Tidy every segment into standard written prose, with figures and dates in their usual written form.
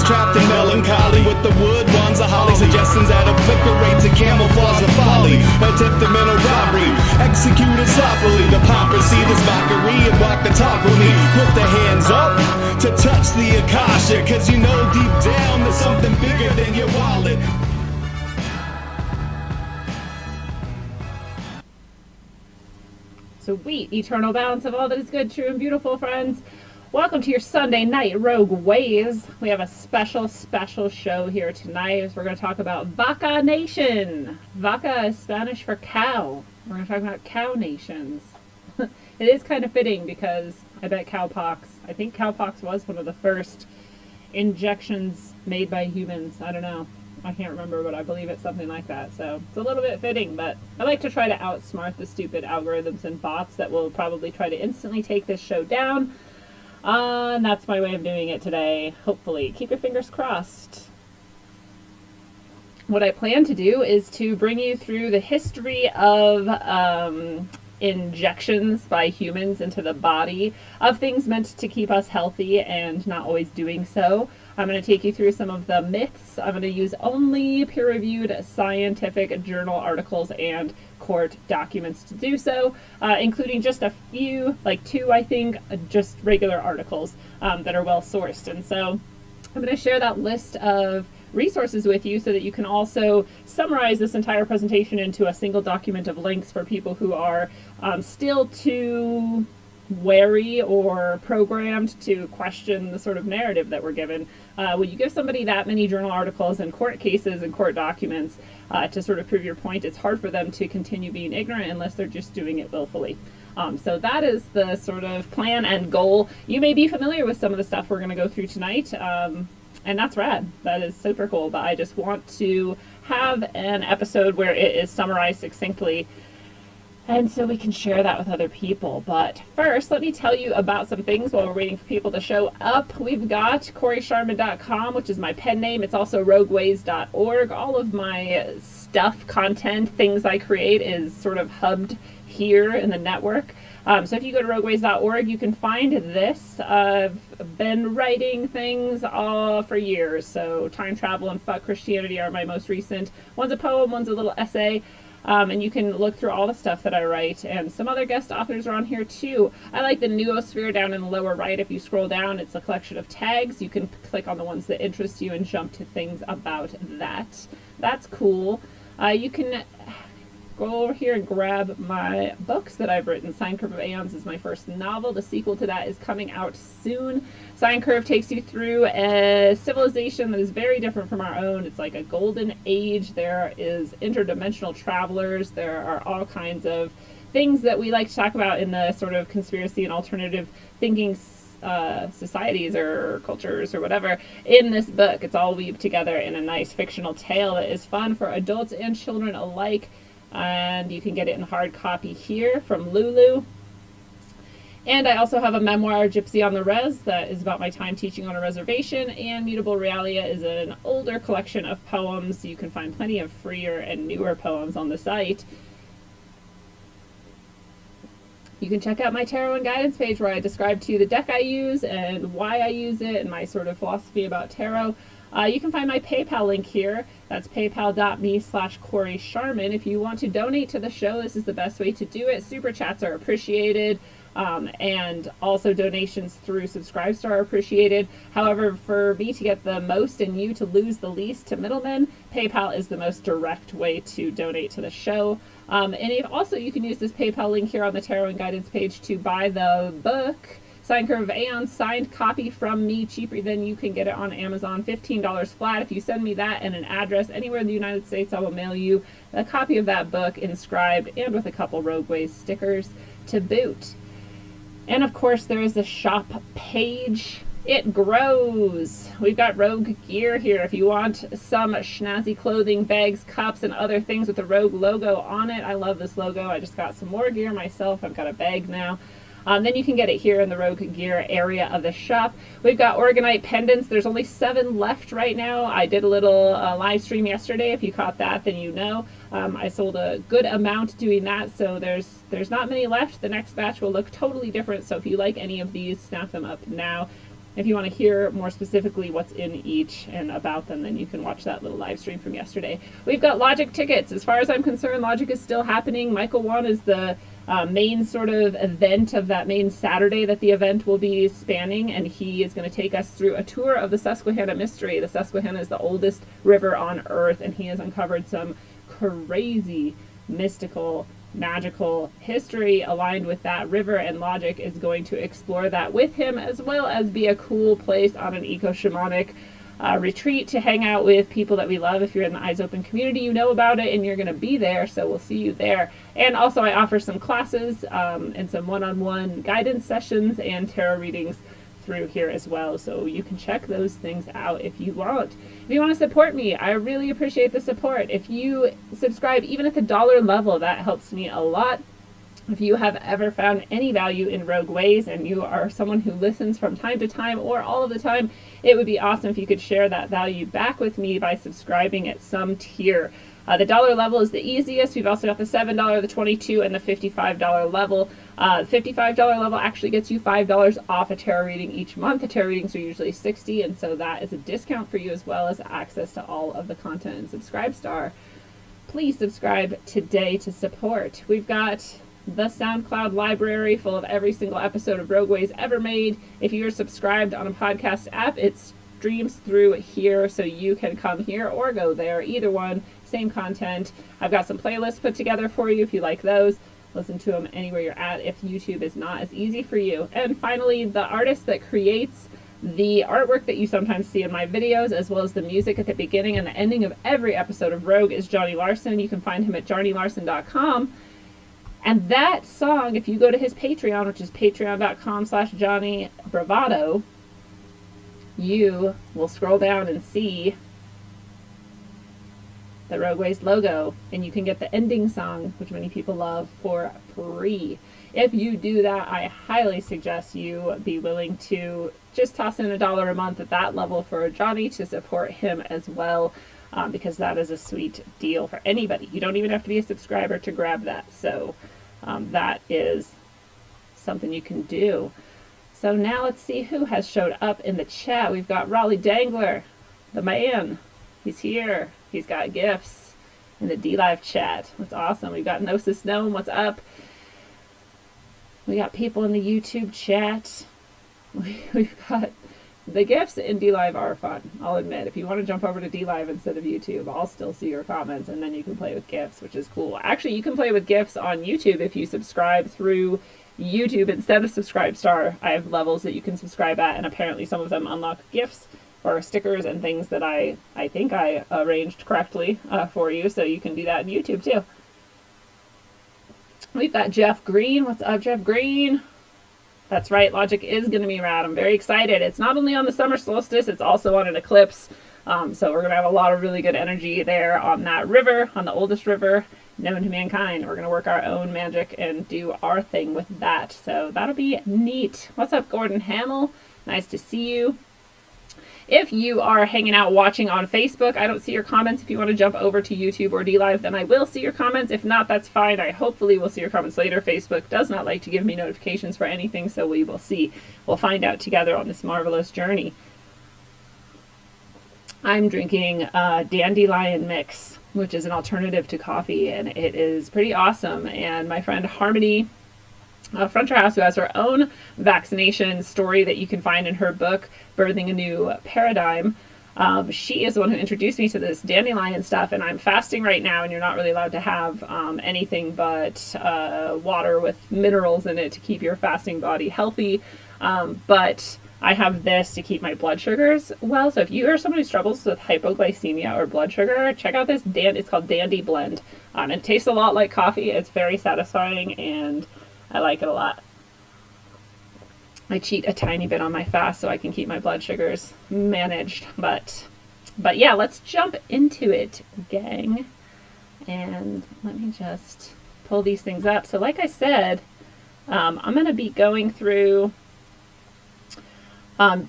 trapped in melancholy with the wood wands of holly, suggestions that obliterate to camouflage the folly. Attempted mental robbery, executed softly. The papacy, this mockery, and walk the talk with me. Put the hands up to touch the akasha, cause you know deep down there's something bigger than your wallet. Sweet eternal balance of all that is good, true, and beautiful, friends. Welcome to your Sunday night Rogue Ways. We have a special show here tonight as we're going to talk about Vaca Nation. Vaca is Spanish for cow. We're going to talk about cow nations. It is kind of fitting because I bet cowpox, I think cowpox was one of the first injections made by humans. I don't know. I can't remember, but I believe it's something like that. So it's a little bit fitting, but I like to try to outsmart the stupid algorithms and bots that will probably try to instantly take this show down. And that's my way of doing it today. Hopefully. Keep your fingers crossed. What I plan to do is to bring you through the history of injections by humans into the body of things meant to keep us healthy and not always doing so. I'm going to take you through some of the myths. I'm going to use only peer-reviewed scientific journal articles and court documents to do so, including just a few, like 2, I think, just regular articles that are well sourced. And so I'm going to share that list of resources with you so that you can also summarize this entire presentation into a single document of links for people who are still too wary or programmed to question the sort of narrative that we're given. When you give somebody that many journal articles and court cases and court documents to sort of prove your point, it's hard for them to continue being ignorant unless they're just doing it willfully. So that is the sort of plan and goal. You may be familiar with some of the stuff we're going to go through tonight, and that's rad. That is super cool, but I just want to have an episode where it is summarized succinctly, and so we can share that with other people. But first, let me tell you about some things while we're waiting for people to show up. We've got CoreySharman.com, which is my pen name. It's also rogueways.org. All of my stuff, content, things I create is sort of hubbed here in the network. So if you go to rogueways.org, you can find this. I've been writing things for years. So time travel and fuck Christianity are my most recent. One's a poem, one's a little essay. And you can look through all the stuff that I write, and some other guest authors are on here too. I like the noosphere down in the lower right. If you scroll down, it's a collection of tags. You can click on the ones that interest you and jump to things about that. That's cool. You can go over here and grab my books that I've written. Sine Curve of Aeons is my first novel. The sequel to that is coming out soon. Sine Curve takes you through a civilization that is very different from our own. It's like a golden age. There is interdimensional travelers. There are all kinds of things that we like to talk about in the sort of conspiracy and alternative thinking societies or cultures or whatever in this book. It's all weaved together in a nice fictional tale that is fun for adults and children alike. And you can get it in hard copy here from Lulu. And I also have a memoir, Gypsy on the Res, that is about my time teaching on a reservation, and Mutable Realia is an older collection of poems. You can find plenty of freer and newer poems on the site. You can check out my tarot and guidance page where I describe to you the deck I use and why I use it and my sort of philosophy about tarot. You can find my PayPal link here. That's paypal.me/CoreySharman. If you want to donate to the show, this is the best way to do it. Super chats are appreciated, and also donations through Subscribestar are appreciated. However, for me to get the most and you to lose the least to middlemen, PayPal is the most direct way to donate to the show. And also you can use this PayPal link here on the Tarot and Guidance page to buy the book, Sine Curve of Aeons, signed copy from me, cheaper than you can get it on Amazon, $15 flat. If you send me that and an address anywhere in the United States, I will mail you a copy of that book inscribed and with a couple Rogue Ways stickers to boot. And of course, there is a shop page. It grows. We've got Rogue gear here. If you want some snazzy clothing, bags, cups, and other things with the Rogue logo on it. I love this logo. I just got some more gear myself. I've got a bag now. Then you can get it here in the Rogue Gear area of the shop. We've got Organite pendants. There's only 7 left right now. I did a little live stream yesterday. If you caught that, then you know. I sold a good amount doing that, so there's not many left. The next batch will look totally different, so if you like any of these, snap them up now. if you want to hear more specifically what's in each and about them, then you can watch that little live stream from yesterday. We've got Logic tickets. As far as I'm concerned, Logic is still happening. Michael Wan is the main sort of event of that main Saturday that the event will be spanning, and he is going to take us through a tour of the Susquehanna Mystery. The Susquehanna is the oldest river on Earth, and he has uncovered some crazy, mystical, magical history aligned with that river, and Logic is going to explore that with him, as well as be a cool place on an eco-shamanic retreat to hang out with people that we love. If you're in the Eyes Open community, you know about it and you're going to be there, so we'll see you there. And also I offer some classes and some one-on-one guidance sessions and tarot readings through here as well, so you can check those things out if you want. If you want to support me, I really appreciate the support. If you subscribe even at the $1 level, that helps me a lot. If you have ever found any value in Rogue Ways and you are someone who listens from time to time or all of the time, it would be awesome if you could share that value back with me by subscribing at some tier. The $1 level is the easiest. We've also got the $7, the $22, and the $55 level. The $55 level actually gets you $5 off a tarot reading each month. The tarot readings are usually $60, and so that is a discount for you, as well as access to all of the content in Subscribestar. Please subscribe today to support. We've got the SoundCloud library full of every single episode of Rogue Ways ever made. If you're subscribed on a podcast app, it streams through here, so you can come here or go there. Either one, same content. I've got some playlists put together for you if you like those. Listen to them anywhere you're at if YouTube is not as easy for you. And finally, the artist that creates the artwork that you sometimes see in my videos, as well as the music at the beginning and the ending of every episode of Rogue, is Johnny Larson. You can find him at johnnylarson.com. And that song, if you go to his Patreon, which is patreon.com/JohnnyBravado, you will scroll down and see the Rogue Ways logo, and you can get the ending song, which many people love, for free. If you do that, I highly suggest you be willing to just toss in $1 a month at that level for Johnny to support him as well, because that is a sweet deal for anybody. You don't even have to be a subscriber to grab that, so that is something you can do. So now let's see who has showed up in the chat. We've got Raleigh Dangler, the man. He's here. He's got gifts in the D-Live chat. That's awesome. We've got Gnosis Gnome. What's up? We got people in the YouTube chat. We've got the gifts in D-Live are fun, I'll admit. If you want to jump over to D-Live instead of YouTube, I'll still see your comments, and then you can play with gifts, which is cool. Actually, you can play with gifts on YouTube if you subscribe through YouTube instead of Subscribestar. I have levels that you can subscribe at, and apparently some of them unlock gifts or stickers and things that I think I arranged correctly for you, so you can do that on YouTube too. We've got Jeff Green. What's up, Jeff Green? That's right, Logic is going to be rad. I'm very excited. It's not only on the summer solstice, it's also on an eclipse. So we're going to have a lot of really good energy there on that river, on the oldest river known to mankind. We're going to work our own magic and do our thing with that. So that'll be neat. What's up, Gordon Hamill? Nice to see you. If you are hanging out watching on Facebook, I don't see your comments. If you want to jump over to YouTube or D-Live, then I will see your comments. If not, that's fine. I hopefully will see your comments later. Facebook does not like to give me notifications for anything, so we will see. We'll find out together on this marvelous journey. I'm drinking Dandelion Mix, which is an alternative to coffee, and it is pretty awesome. And my friend Harmony Fronterhouse, who has her own vaccination story that you can find in her book, Birthing a New Paradigm. She is the one who introduced me to this dandelion stuff, and I'm fasting right now, and you're not really allowed to have anything but water with minerals in it to keep your fasting body healthy. But I have this to keep my blood sugars well. So if you are someone who struggles with hypoglycemia or blood sugar, check out this. It's called Dandy Blend. It tastes a lot like coffee. It's very satisfying, and I like it a lot. I cheat a tiny bit on my fast so I can keep my blood sugars managed. But yeah, let's jump into it, gang. And let me just pull these things up. So like I said, I'm going to be going through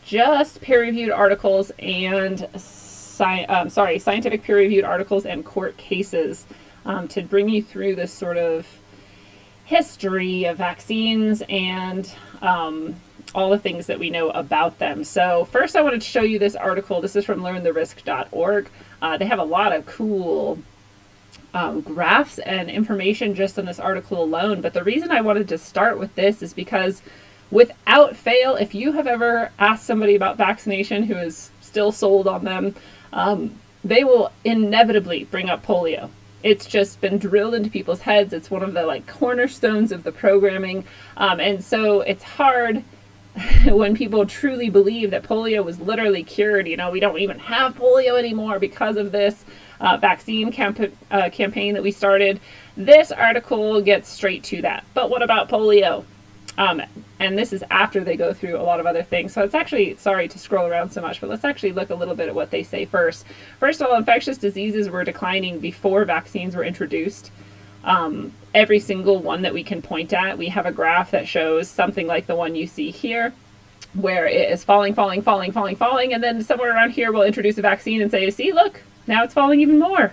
just peer-reviewed articles and scientific peer-reviewed articles and court cases to bring you through this sort of history of vaccines and all the things that we know about them. So first I wanted to show you this article. This is from learntherisk.org. They have a lot of cool graphs and information just on this article alone. But the reason I wanted to start with this is because without fail, if you have ever asked somebody about vaccination who is still sold on them, they will inevitably bring up polio. It's just been drilled into people's heads. It's one of the like cornerstones of the programming. And so it's hard when people truly believe that polio was literally cured. You know, we don't even have polio anymore because of this vaccine campaign that we started. This article gets straight to that. But what about polio? And this is after they go through a lot of other things. So it's actually, sorry to scroll around so much, but let's actually look a little bit at what they say first. First of all, infectious diseases were declining before vaccines were introduced. Every single one that we can point at, we have a graph that shows something like the one you see here, where it is falling, and then somewhere around here we'll introduce a vaccine and say, see, look, now it's falling even more.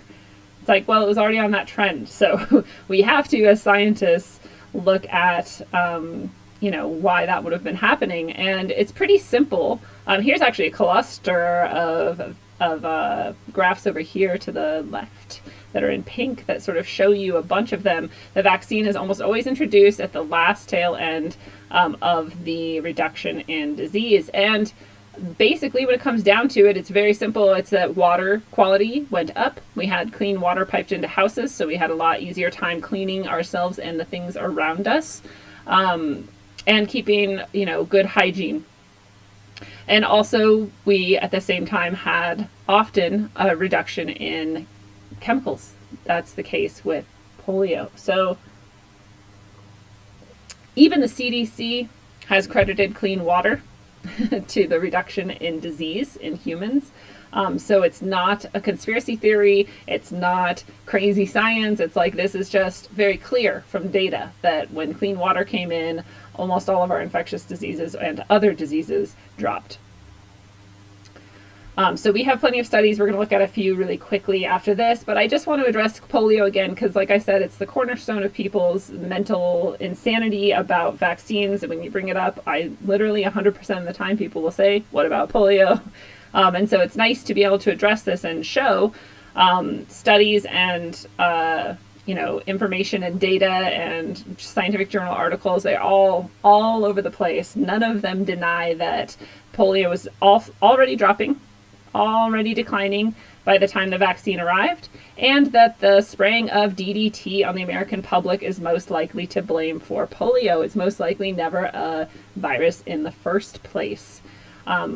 It's like, well, it was already on that trend. So we have to, as scientists, look at why that would have been happening, and it's pretty simple. Here's actually a cluster of graphs over here to the left that are in pink that sort of show you a bunch of them. The vaccine is almost always introduced at the last tail end of the reduction in disease, and basically when it comes down to it, it's very simple. It's that water quality went up. We had clean water piped into houses, so we had a lot easier time cleaning ourselves and the things around us, and keeping good hygiene. And also we at the same time had often a reduction in chemicals. That's the case with polio. So even the CDC has credited clean water to the reduction in disease in humans. So it's not a conspiracy theory. It's not crazy science. It's like, this is just very clear from data that when clean water came in, almost all of our infectious diseases and other diseases dropped. So we have plenty of studies. We're going to look at a few really quickly after this, but I just want to address polio again because, like I said, it's the cornerstone of people's mental insanity about vaccines. And when you bring it up, I literally 100% of the time people will say, what about polio? And so it's nice to be able to address this and show studies and information and data and scientific journal articles. They're all over the place. None of them deny that polio was already dropping, already declining by the time the vaccine arrived, and that the spraying of DDT on the American public is most likely to blame for polio. It's most likely never a virus in the first place.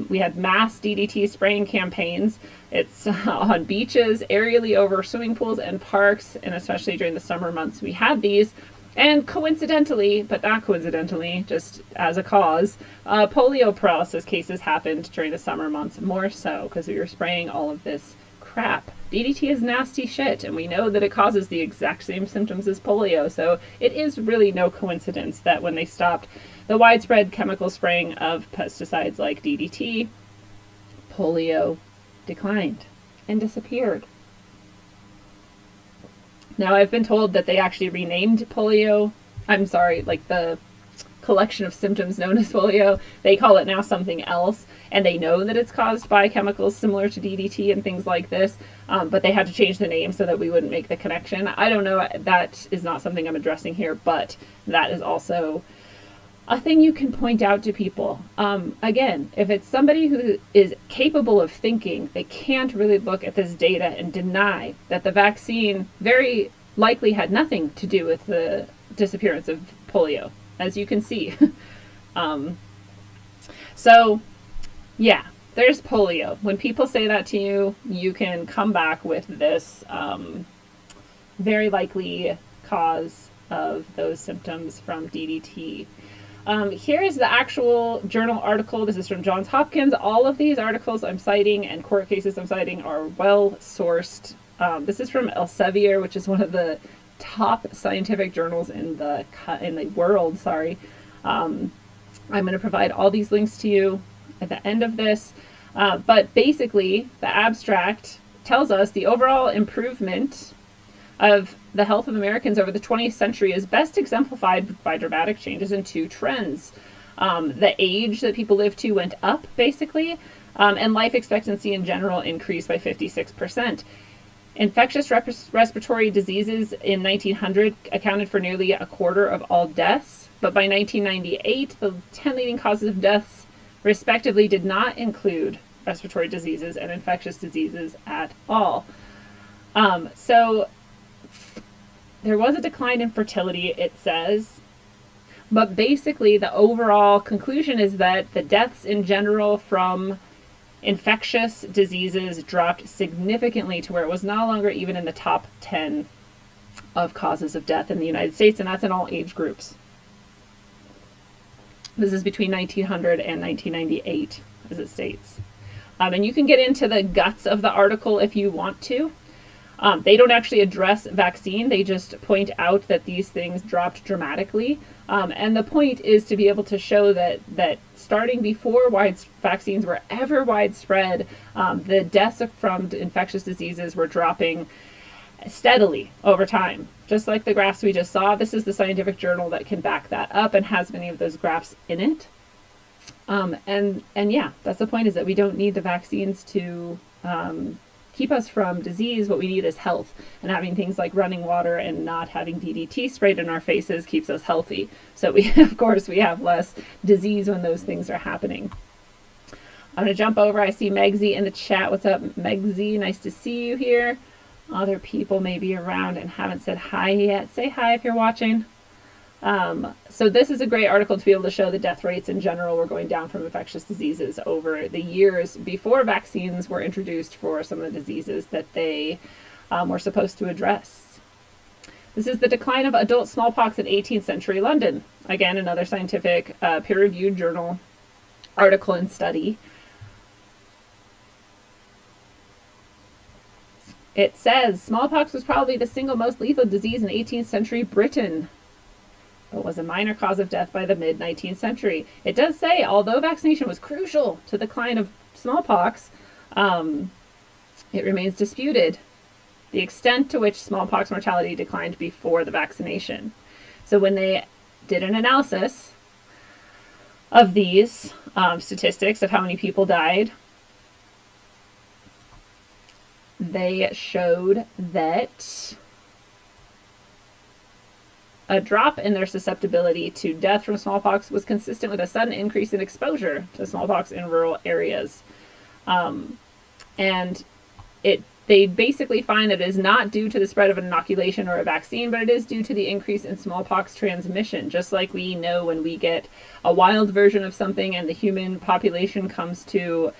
We had mass DDT spraying campaigns. It's on beaches, aerially over swimming pools and parks, and especially during the summer months we had these. And coincidentally, but not coincidentally, just as a cause, polio paralysis cases happened during the summer months more so because we were spraying all of this crap. DDT is nasty shit, and we know that it causes the exact same symptoms as polio, so it is really no coincidence that when they stopped the widespread chemical spraying of pesticides like DDT, polio declined and disappeared. Now, I've been told that they actually renamed polio, like the collection of symptoms known as polio, they call it now something else, and they know that it's caused by chemicals similar to DDT and things like this, but they had to change the name so that we wouldn't make the connection. I don't know, that is not something I'm addressing here, but that is also a thing you can point out to people. Again, if it's somebody who is capable of thinking, they can't really look at this data and deny that the vaccine very likely had nothing to do with the disappearance of polio, as you can see. So, yeah, there's polio. When people say that to you, you can come back with this very likely cause of those symptoms from DDT. Here is the actual journal article. This is from Johns Hopkins. All of these articles I'm citing and court cases I'm citing are well sourced. This is from Elsevier, which is one of the top scientific journals in the world. I'm going to provide all these links to you at the end of this. But basically, the abstract tells us the overall improvement of the health of Americans over the 20th century is best exemplified by dramatic changes in two trends. The age that people live to went up, basically, and life expectancy in general increased by 56%. Infectious respiratory diseases in 1900 accounted for nearly a quarter of all deaths, but by 1998, the 10 leading causes of deaths, respectively, did not include respiratory diseases and infectious diseases at all. So there was a decline in fertility, it says, but basically the overall conclusion is that the deaths in general from infectious diseases dropped significantly to where it was no longer even in the top 10 of causes of death in the United States, and that's in all age groups. This is between 1900 and 1998, as it states. And you can get into the guts of the article if you want to. They don't actually address vaccine. They just point out that these things dropped dramatically. And the point is to be able to show that starting before vaccines were ever widespread, the deaths from infectious diseases were dropping steadily over time. Just like the graphs we just saw, this is the scientific journal that can back that up and has many of those graphs in it. And yeah, that's the point, is that we don't need the vaccines to keep us from disease. What we need is health, and having things like running water and not having DDT sprayed in our faces keeps us healthy. So we, of course, we have less disease when those things are happening. I'm going to jump over. I see Megsy in the chat. What's up, Megsy? Nice to see you here. Other people may be around and haven't said hi yet. Say hi if you're watching. So this is a great article to be able to show the death rates in general were going down from infectious diseases over the years before vaccines were introduced for some of the diseases that they were supposed to address. This is the decline of adult smallpox in 18th century London. Again, another scientific peer-reviewed journal article and study. It says smallpox was probably the single most lethal disease in 18th century Britain, but was a minor cause of death by the mid-19th century. It does say, although vaccination was crucial to the decline of smallpox, it remains disputed the extent to which smallpox mortality declined before the vaccination. So when they did an analysis of these statistics of how many people died, they showed that a drop in their susceptibility to death from smallpox was consistent with a sudden increase in exposure to smallpox in rural areas. And they basically find that it is not due to the spread of an inoculation or a vaccine, but it is due to the increase in smallpox transmission. Just like we know when we get a wild version of something and the human population comes to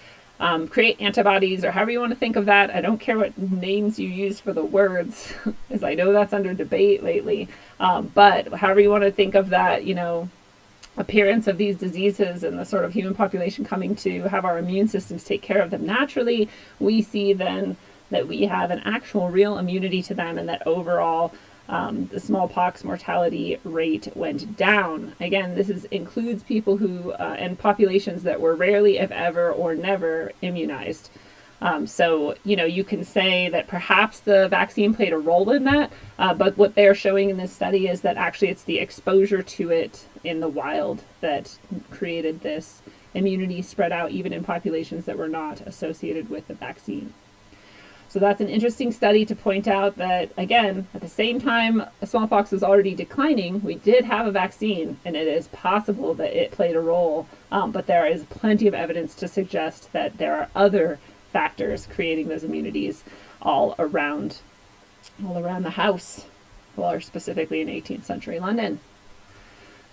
create antibodies, or however you want to think of that. I don't care what names you use for the words, as I know that's under debate lately. But however you want to think of that, appearance of these diseases and the sort of human population coming to have our immune systems take care of them naturally, we see then that we have an actual real immunity to them, and that overall the smallpox mortality rate went down. Again, this includes people who and populations that were rarely, if ever, or never immunized. So, you can say that perhaps the vaccine played a role in that, but what they're showing in this study is that actually it's the exposure to it in the wild that created this immunity spread out even in populations that were not associated with the vaccine. So that's an interesting study to point out that, again, at the same time smallpox was already declining, we did have a vaccine, and it is possible that it played a role, but there is plenty of evidence to suggest that there are other factors creating those immunities all around the house, or specifically in 18th century London.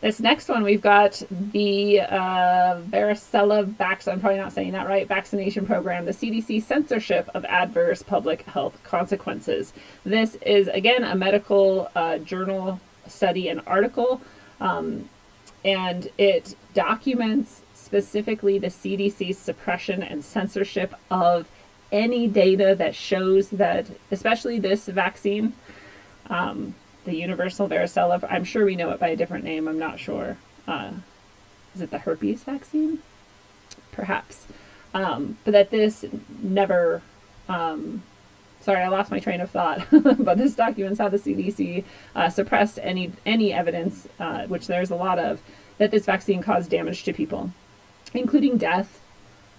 This next one, we've got the varicella I'm probably not saying that right, vaccination program, the CDC censorship of adverse public health consequences. This is, again, a medical journal study and article, and it documents specifically the CDC's suppression and censorship of any data that shows that, especially this vaccine, the universal varicella, I'm sure we know it by a different name, I'm not sure. Is it the herpes vaccine? Perhaps. But that this never, sorry, I lost my train of thought, but this documents how the CDC suppressed any evidence, which there's a lot of, that this vaccine caused damage to people, including death,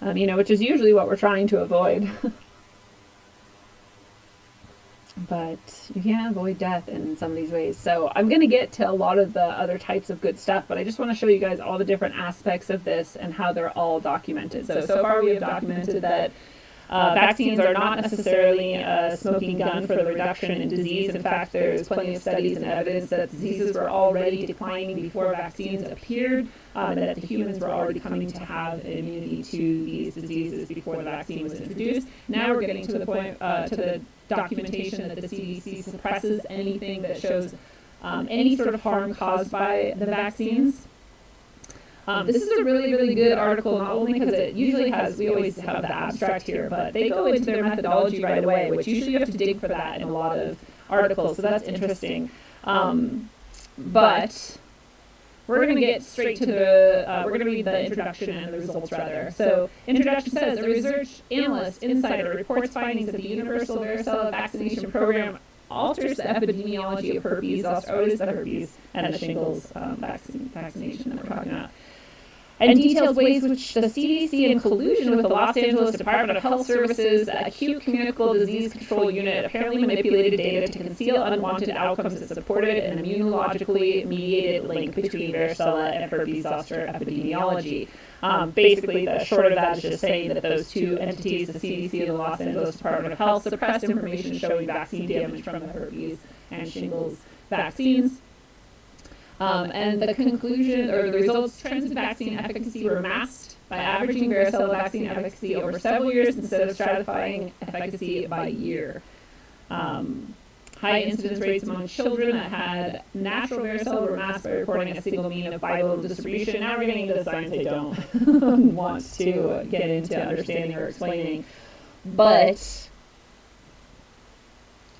which is usually what we're trying to avoid. But you can't avoid death in some of these ways. So I'm going to get to a lot of the other types of good stuff, but I just want to show you guys all the different aspects of this and how they're all documented. So far we have documented that vaccines are not necessarily a smoking gun for the reduction in disease. In fact, there's plenty of studies and evidence that diseases were already declining before vaccines appeared, and that the humans were already coming to have immunity to these diseases before the vaccine was introduced. Now we're getting to the point, to the documentation that the CDC suppresses anything that shows any sort of harm caused by the vaccines. This is a really, really good article, not only because it usually has, we always have the abstract here, but they go into their methodology right away, which usually you have to dig for that in a lot of articles, so that's interesting. But we're going to get straight to we're going to read the introduction and the results rather. So, introduction says, a research analyst insider reports findings that the universal varicella vaccination program alters the epidemiology of herpes zoster, the herpes, and the shingles vaccination that we're talking about, and details ways which the CDC, in collusion with the Los Angeles Department of Health Services Acute Communicable Disease Control Unit, apparently manipulated data to conceal unwanted outcomes that supported an immunologically mediated link between varicella and herpes zoster epidemiology. Basically, the short of that is just saying that those two entities, the CDC and the Los Angeles Department of Health, suppressed information showing vaccine damage from the herpes and shingles vaccines. And the conclusion, or the results, trends in vaccine efficacy were masked by averaging varicella vaccine efficacy over several years instead of stratifying efficacy by year. High incidence rates among children that had natural varicella were masked by reporting a single mean of bimodal distribution. Now we're getting into the science I don't want to get into understanding or explaining. But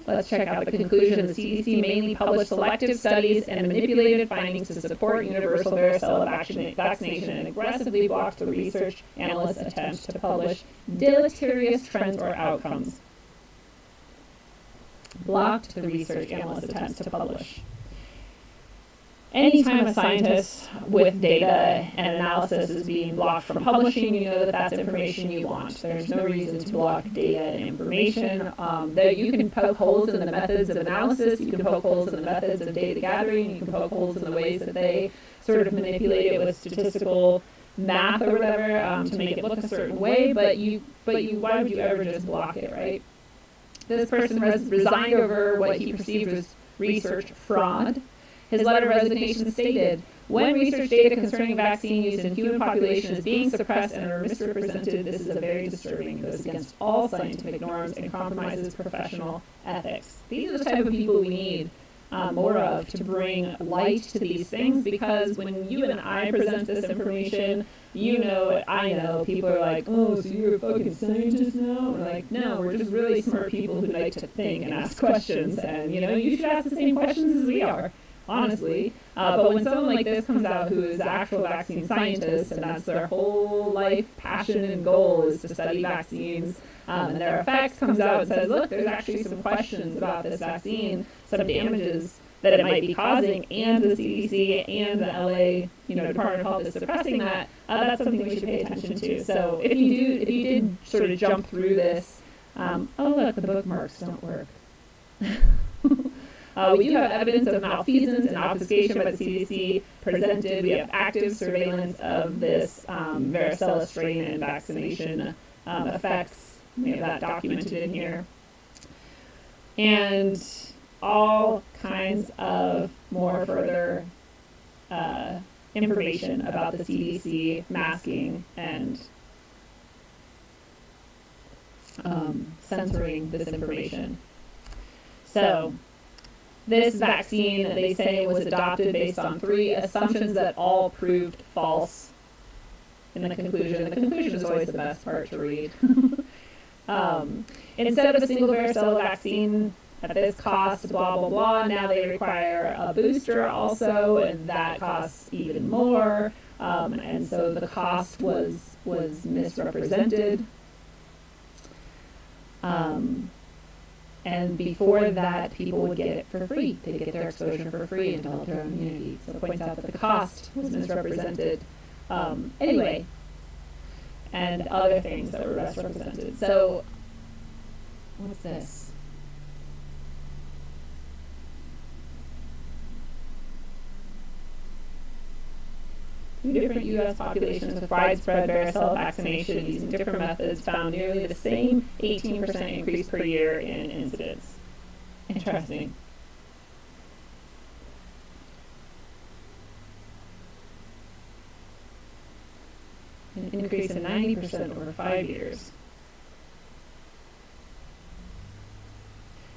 let's check out the conclusion. The CDC mainly published selective studies and manipulated findings to support universal varicella vaccination and aggressively blocked the research analysts' attempts to publish deleterious trends or outcomes. Blocked the research analysts' attempts to publish. Anytime a scientist with data and analysis is being blocked from publishing, you know that that's information you want. There's no reason to block data and information. You can poke holes in the methods of analysis, you can poke holes in the methods of data gathering, you can poke holes in the ways that they sort of manipulate it with statistical math or whatever to make it look a certain way, but why would you ever just block it, right? This person resigned over what he perceived was research fraud. His letter of resignation stated, when research data concerning vaccine use in human population is being suppressed and are misrepresented, this is a very disturbing. It goes against all scientific norms and compromises professional ethics. These are the type of people we need more of to bring light to these things, because when you and I present this information, you know, I know, people are like, oh, so you're a fucking scientist now? We're like, no, we're just really smart people who like to think and ask questions, and, you should ask the same questions as we are. Honestly, but when someone like this comes out who is an actual vaccine scientist and that's their whole life passion and goal is to study vaccines and their effects, comes out and says, look, there's actually some questions about this vaccine, some damages that it might be causing, and the CDC and the LA, Department of Health is suppressing that, that's something we should pay attention to. So if you did sort of jump through this, oh look, the bookmarks don't work. We do have evidence of malfeasance and obfuscation by the CDC presented. We have active surveillance of this varicella strain and vaccination effects. We have that documented in here. And all kinds of more further information about the CDC masking and censoring this information. So, this vaccine, they say, was adopted based on 3 assumptions that all proved false in the conclusion. The conclusion is always the best part to read. Instead of a single varicella vaccine at this cost, blah, blah, blah, now they require a booster also, and that costs even more. And so the cost was misrepresented. And before that, people would get it for free. They'd get their exposure for free and develop their own immunity. So it points out that the cost was misrepresented. Anyway, and other things that were misrepresented. So, what's this? Two different U.S. populations with widespread varicella vaccination using different methods found nearly the same 18% increase per year in incidence. Interesting. An increase in 90% over 5 years.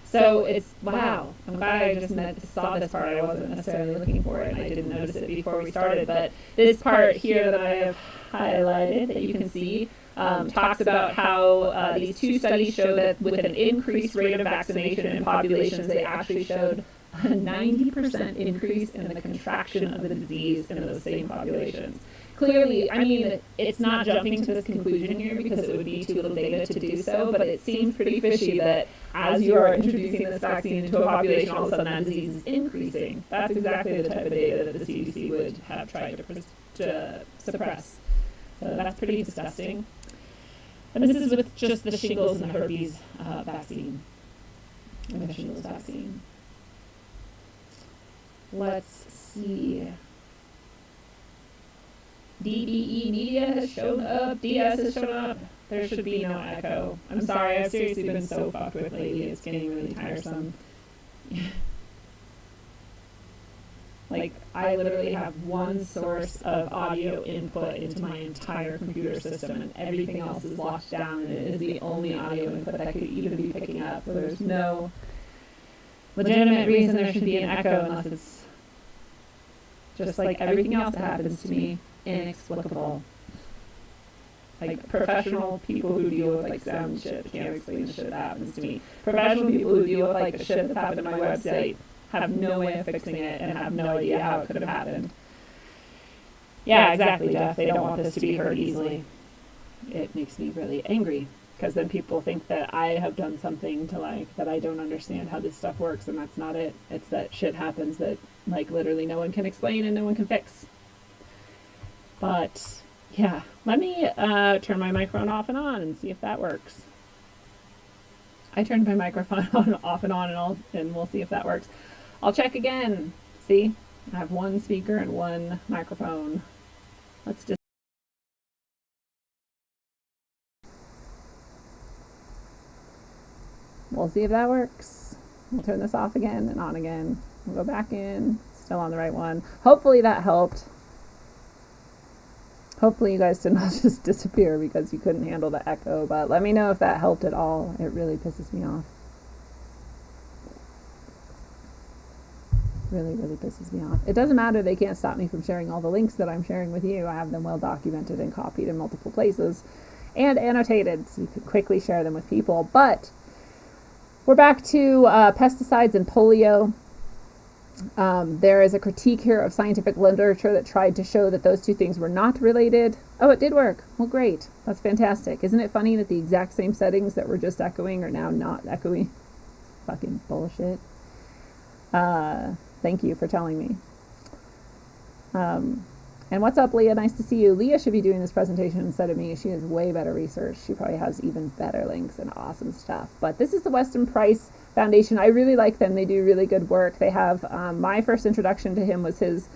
So it's, wow, I'm glad I just saw this part. I wasn't necessarily looking for it, and I didn't notice it before we started, but this part here that I have highlighted that you can see talks about how these two studies show that with an increased rate of vaccination in populations, they actually showed a 90% increase in the contraction of the disease in those same populations. Clearly, I mean, it's not jumping to this conclusion here because it would be too little data to do so, but it seems pretty fishy that as you are introducing this vaccine into a population, all of a sudden that disease is increasing. That's exactly the type of data that the CDC would have tried to suppress. So that's pretty disgusting. And this is with just the shingles and the herpes vaccine, or the shingles vaccine. Let's see. DBE Media has shown up. DS has shown up. There should be no echo. I'm sorry, I've seriously been so fucked with lately. It's getting really tiresome. Like, I literally have one source of audio input into my entire computer system, and everything else is locked down, and it is the only audio input that could even be picking up. So there's no legitimate reason there should be an echo unless it's just like everything else that happens to me. Inexplicable. Like, professional people who deal with like sound shit can't explain the shit that happens to me. Professional people who deal with like the shit that's happened to my website have no way of fixing it and have no idea how it could have happened. Yeah, exactly, Jeff. They don't want this to be heard easily. It makes me really angry because then people think that I have done something to like that I don't understand how this stuff works, and that's not it. It's that shit happens that like literally no one can explain and no one can fix. But yeah, let me turn my microphone off and on and see if that works. I turned my microphone off and on, and we'll see if that works. I'll check again. See, I have one speaker and one microphone. Let's just. We'll see if that works. We'll turn this off again and on again. We'll go back in. Still on the right one. Hopefully that helped. Hopefully you guys did not just disappear because you couldn't handle the echo, but let me know if that helped at all. It really pisses me off. Really, really pisses me off. It doesn't matter. They can't stop me from sharing all the links that I'm sharing with you. I have them well documented and copied in multiple places and annotated so you can quickly share them with people. But we're back to pesticides and polio. There is a critique here of scientific literature that tried to show that those two things were not related. Oh, it did work. Well, great. That's fantastic. Isn't it funny that the exact same settings that were just echoing are now not echoing? Fucking bullshit. Thank you for telling me. And what's up, Leah? Nice to see you. Leah should be doing this presentation instead of me. She has way better research. She probably has even better links and awesome stuff. But this is the Weston Price Foundation. I really like them. They do really good work. They have, my first introduction to him was his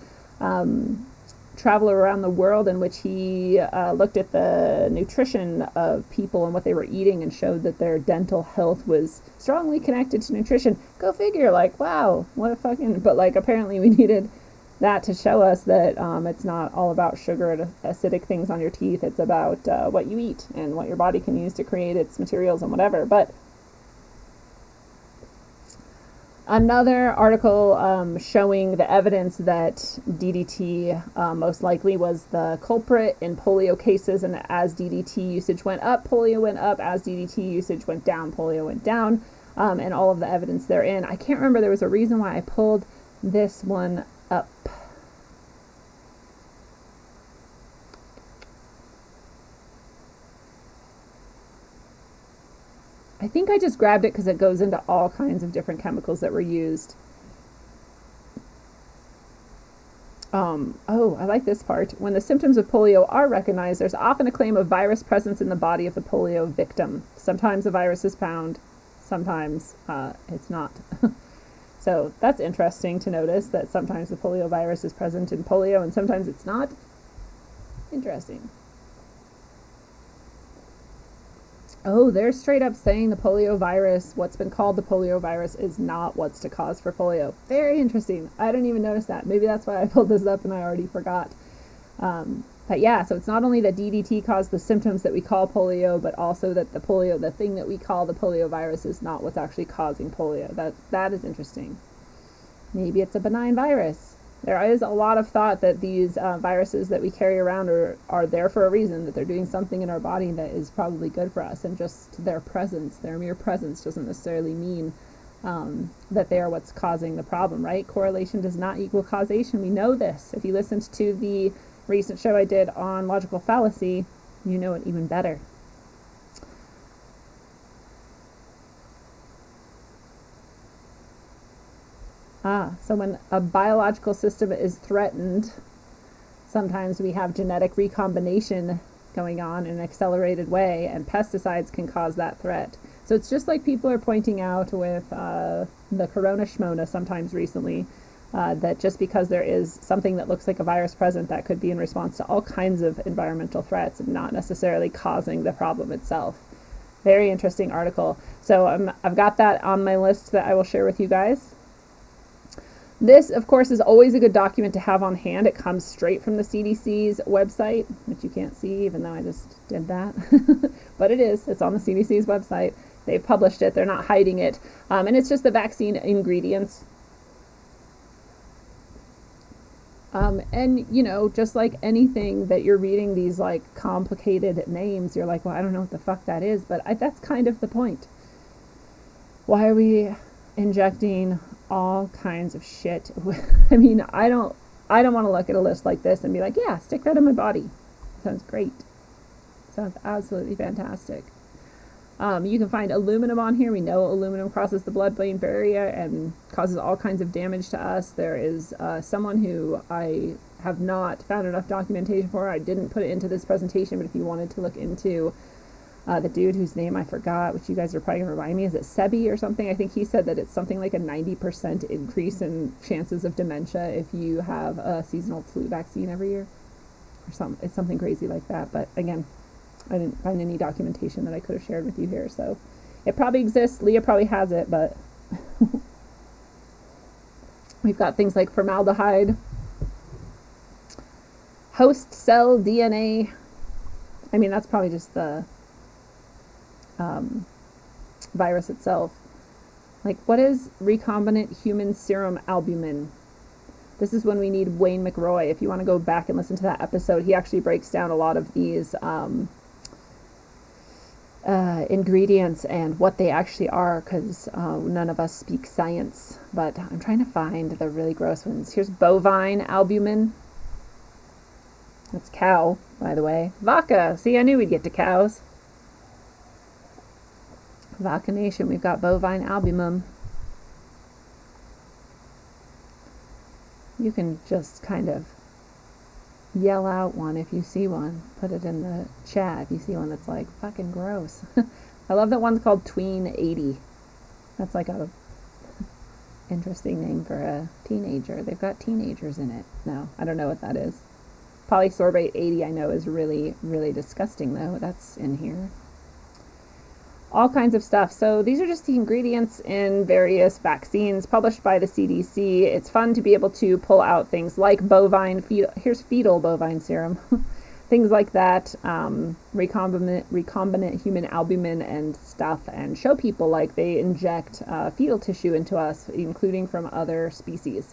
travel around the world, in which he looked at the nutrition of people and what they were eating and showed that their dental health was strongly connected to nutrition. Go figure, like, wow, what a fucking, but like apparently we needed that to show us that it's not all about sugar and acidic things on your teeth. It's about what you eat and what your body can use to create its materials and whatever. But another article showing the evidence that DDT most likely was the culprit in polio cases, and as DDT usage went up, polio went up. As DDT usage went down, polio went down, and all of the evidence therein. I can't remember, there was a reason why I pulled this one up. I think I just grabbed it because it goes into all kinds of different chemicals that were used. Oh, I like this part. When the symptoms of polio are recognized, there's often a claim of virus presence in the body of the polio victim. Sometimes a virus is found, sometimes it's not. So that's interesting to notice that sometimes the polio virus is present in polio and sometimes it's not. Interesting. Oh, they're straight up saying the polio virus, what's been called the polio virus, is not what's to cause for polio. Very interesting. I didn't even notice that. Maybe that's why I pulled this up and I already forgot. But yeah, so it's not only that DDT caused the symptoms that we call polio, but also that the polio, the thing that we call the polio virus, is not what's actually causing polio. That is interesting. Maybe it's a benign virus. There is a lot of thought that these viruses that we carry around are there for a reason, that they're doing something in our body that is probably good for us, and just their presence, their mere presence, doesn't necessarily mean that they are what's causing the problem, right? Correlation does not equal causation. We know this. If you listened to the recent show I did on logical fallacy, you know it even better. So when a biological system is threatened, sometimes we have genetic recombination going on in an accelerated way, and pesticides can cause that threat. So it's just like people are pointing out with the corona shmona sometimes recently, that just because there is something that looks like a virus present, that could be in response to all kinds of environmental threats and not necessarily causing the problem itself. Very interesting article. So I've got that on my list that I will share with you guys. This, of course, is always a good document to have on hand. It comes straight from the CDC's website, which you can't see, even though I just did that. But it is. It's on the CDC's website. They've published it. They're not hiding it. And it's just the vaccine ingredients. And, you know, just like anything that you're reading these, like, complicated names, you're like, well, I don't know what the fuck that is. But that's kind of the point. Why are we injecting all kinds of shit? I mean, I don't want to look at a list like this and be like, yeah, stick that in my body. Sounds great. Sounds absolutely fantastic. You can find aluminum on here. We know aluminum crosses the blood-brain barrier and causes all kinds of damage to us. There is someone who I have not found enough documentation for. I didn't put it into this presentation, but if you wanted to look into the dude whose name I forgot, which you guys are probably going to remind me, is it Sebi or something? I think he said that it's something like a 90% increase in chances of dementia if you have a seasonal flu vaccine every year. It's something crazy like that. But again, I didn't find any documentation that I could have shared with you here. So it probably exists. Leah probably has it, but we've got things like formaldehyde, host cell DNA. I mean, that's probably just the virus itself. Like, what is recombinant human serum albumin? This is when we need Wayne McRoy. If you want to go back and listen to that episode, he actually breaks down a lot of these ingredients and what they actually are, because none of us speak science. But I'm trying to find the really gross ones. Here's bovine albumin. That's cow, by the way. Vaca. See, I knew we'd get to cows. Vaca Nation, we've got bovine albumin. You can just kind of yell out one if you see one. Put it in the chat if you see one that's like fucking gross. I love that one's called Tween 80. That's like a interesting name for a teenager. They've got teenagers in it. No, I don't know what that is. Polysorbate 80 I know is really, really disgusting though. That's in here. All kinds of stuff. So these are just the ingredients in various vaccines published by the CDC. It's fun to be able to pull out things like here's fetal bovine serum, things like that, recombinant human albumin and stuff, and show people like they inject fetal tissue into us, including from other species.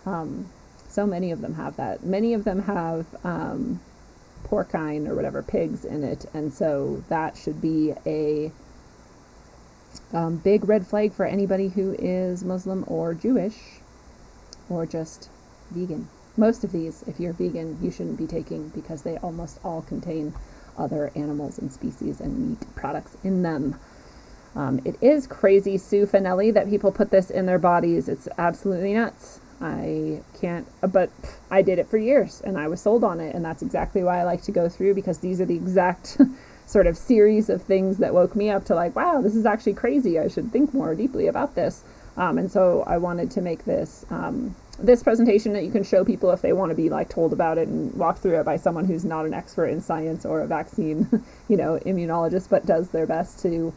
So many of them have that. Many of them have porcine or whatever, pigs in it, and so that should be a big red flag for anybody who is Muslim or Jewish or just vegan. Most of these, if you're vegan, you shouldn't be taking because they almost all contain other animals and species and meat products in them. It is crazy, Sue Finelli, that people put this in their bodies. It's absolutely nuts. I can't, but I did it for years and I was sold on it. And that's exactly why I like to go through, because these are the exact sort of series of things that woke me up to like, wow, this is actually crazy. I should think more deeply about this. And so I wanted to make this, this presentation that you can show people if they want to be like told about it and walk through it by someone who's not an expert in science or a vaccine, immunologist, but does their best to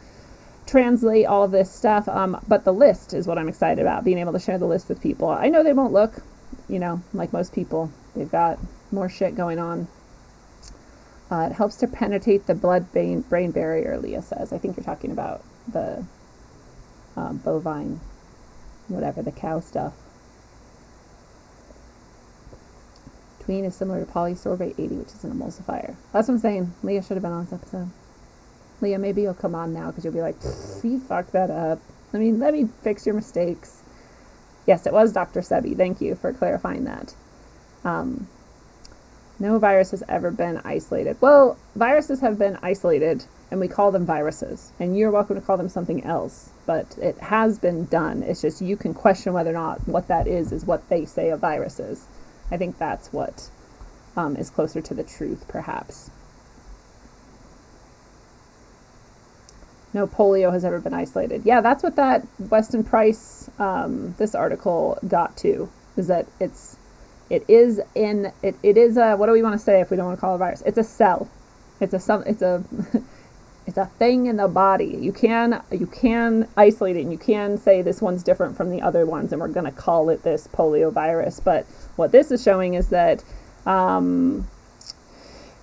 translate all of this stuff. But the list is what I'm excited about, being able to share the list with people. I know they won't look, like most people. They've got more shit going on. It helps to penetrate the blood-brain barrier, Leah says. I think you're talking about the bovine, whatever, the cow stuff. Tween is similar to polysorbate 80, which is an emulsifier. That's what I'm saying. Leah should have been on this episode. Leah, maybe you'll come on now because you'll be like, you fucked that up. Let me fix your mistakes. Yes, it was Dr. Sebi. Thank you for clarifying that. No virus has ever been isolated. Well, viruses have been isolated, and we call them viruses. And you're welcome to call them something else. But it has been done. It's just you can question whether or not what that is what they say a virus is. I think that's what is closer to the truth, perhaps. No polio has ever been isolated. Yeah, that's what that Weston Price, this article got to, is that it is a, what do we want to say if we don't want to call it a virus? It's a cell. It's a thing in the body. You can isolate it, and you can say this one's different from the other ones, and we're going to call it this polio virus. But what this is showing is that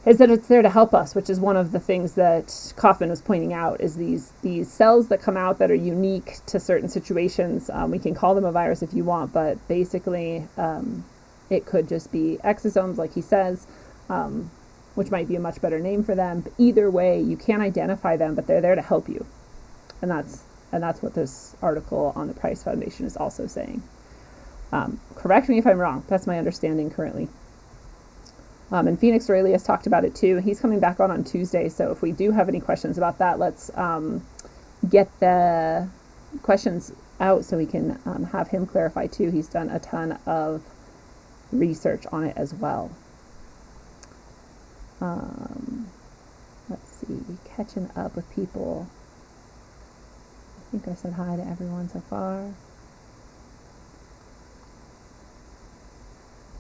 it's there to help us, which is one of the things that Kaufman was pointing out, is these cells that come out that are unique to certain situations. We can call them a virus if you want, but basically it could just be exosomes, like he says, which might be a much better name for them. But either way, you can't identify them, but they're there to help you. And that's what this article on the Price Foundation is also saying. Correct me if I'm wrong. That's my understanding currently. And Phoenix Aurelius talked about it too. He's coming back on Tuesday, so if we do have any questions about that, let's get the questions out so we can have him clarify too. He's done a ton of research on it as well. Let's see, catching up with people. I think I said hi to everyone so far.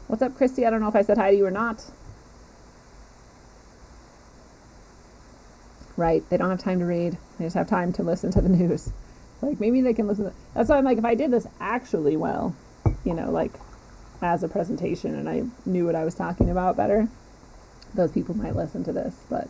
What's up, Christy? I don't know if I said hi to you or not. Right, they don't have time to read. They just have time to listen to the news. Like, maybe they can listen to... That's why I'm like, if I did this actually well, like as a presentation, and I knew what I was talking about better, those people might listen to this. But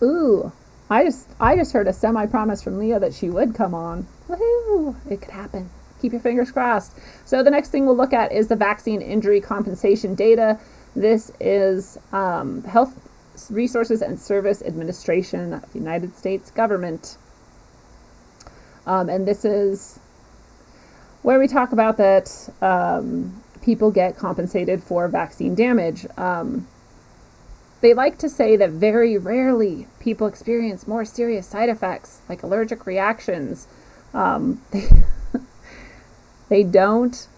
ooh, I just heard a semi-promise from Leah that she would come on. Woohoo! It could happen. Keep your fingers crossed. So the next thing we'll look at is the vaccine injury compensation data. This is Health Resources and Service Administration of the United States government. And this is where we talk about that people get compensated for vaccine damage. They like to say that very rarely people experience more serious side effects, like allergic reactions. They don't.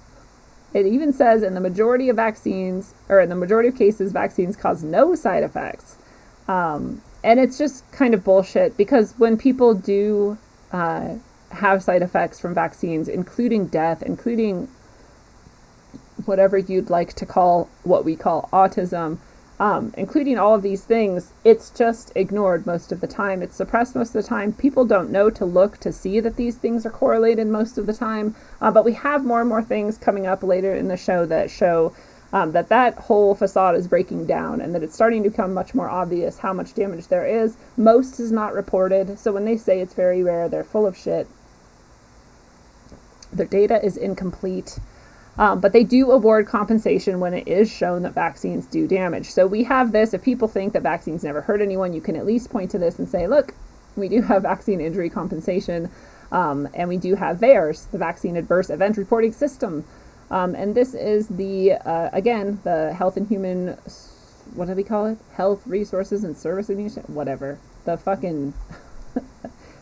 It even says in the majority of vaccines, or in the majority of cases, vaccines cause no side effects. And it's just kind of bullshit, because when people do have side effects from vaccines, including death, including whatever you'd like to call what we call autism, including all of these things, it's just ignored most of the time. It's suppressed most of the time. People don't know to look to see that these things are correlated most of the time. But we have more and more things coming up later in the show that show that whole facade is breaking down, and that it's starting to become much more obvious how much damage there is. Most is not reported. So when they say it's very rare, they're full of shit. Their data is incomplete. But they do award compensation when it is shown that vaccines do damage. So we have this. If people think that vaccines never hurt anyone, you can at least point to this and say, look, we do have vaccine injury compensation, and we do have VAERS, the Vaccine Adverse Event Reporting System. And this is the, again, the Health and Human what do we call it? Health Resources and Service Administration, whatever. The fucking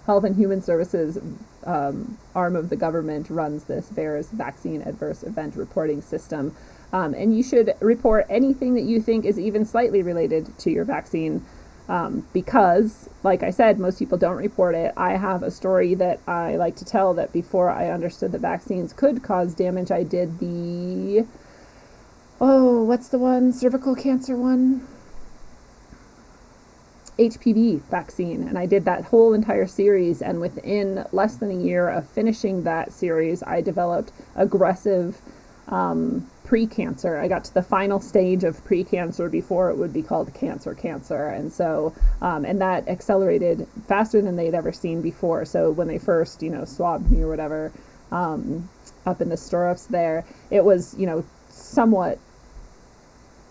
Health and Human Services arm of the government runs this VAERS, Vaccine Adverse Event Reporting System. And you should report anything that you think is even slightly related to your vaccine. Because, like I said, most people don't report it. I have a story that I like to tell that before I understood that vaccines could cause damage, I did the, what's the one? Cervical cancer one? HPV vaccine. And I did that whole entire series. And within less than a year of finishing that series, I developed aggressive pre-cancer. I got to the final stage of pre-cancer before it would be called cancer. And so, and that accelerated faster than they'd ever seen before. So when they first, swabbed me or whatever, up in the stirrups there, it was, somewhat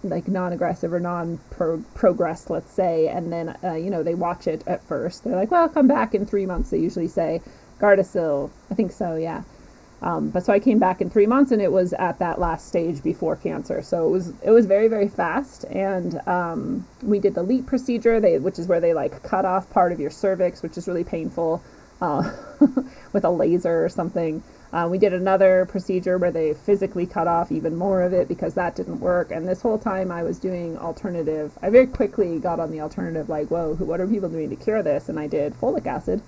like non-aggressive or non-progressed, let's say. And then, they watch it at first. They're like, well, come back in 3 months, they usually say. Gardasil, I think so, yeah. But so I came back in 3 months, and it was at that last stage before cancer. So it was very, very fast. And we did the LEAP procedure, which is where they like cut off part of your cervix, which is really painful, with a laser or something. We did another procedure where they physically cut off even more of it because that didn't work. And this whole time I was doing alternative. I very quickly got on the alternative, like, whoa, what are people doing to cure this? And I did folic acid.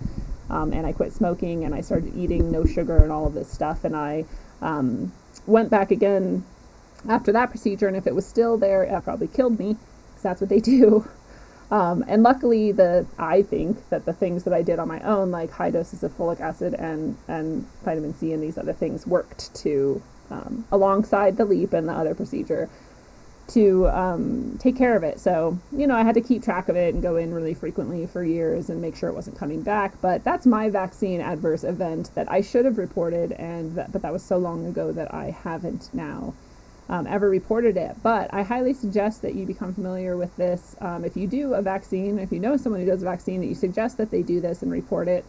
And I quit smoking, and I started eating no sugar and all of this stuff. And I went back again after that procedure, and if it was still there, it probably killed me, because that's what they do. And luckily, I think that the things that I did on my own, like high doses of folic acid and vitamin C and these other things, worked to, alongside the LEAP and the other procedure, to take care of it. So, I had to keep track of it and go in really frequently for years and make sure it wasn't coming back. But that's my vaccine adverse event that I should have reported, but that was so long ago that I haven't now ever reported it. But I highly suggest that you become familiar with this. If you do a vaccine, if you know someone who does a vaccine, that you suggest that they do this and report it.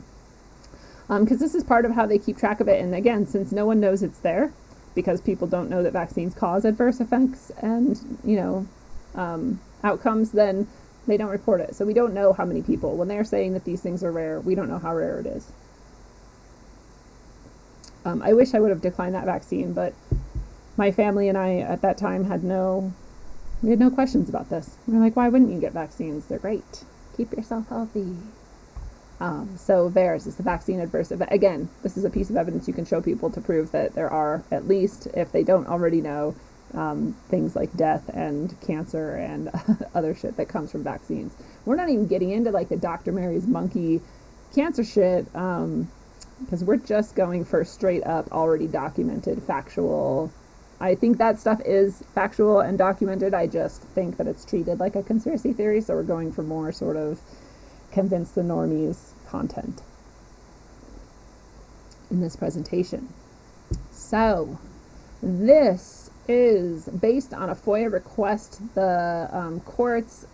Because this is part of how they keep track of it. And again, since no one knows it's there, because people don't know that vaccines cause adverse effects and, outcomes, then they don't report it. So we don't know how many people, when they're saying that these things are rare, we don't know how rare it is. I wish I would have declined that vaccine, but my family and I at that time had no questions about this. We were like, why wouldn't you get vaccines? They're great. Keep yourself healthy. So VAERS is the vaccine adverse event. Again, this is a piece of evidence you can show people to prove that there are, at least if they don't already know, things like death and cancer and other shit that comes from vaccines. We're not even getting into like the Dr. Mary's monkey cancer shit, because we're just going for straight up, already documented, factual. I think that stuff is factual and documented. I just think that it's treated like a conspiracy theory, so we're going for more sort of convince the normies content in this presentation. So this is based on a FOIA request. The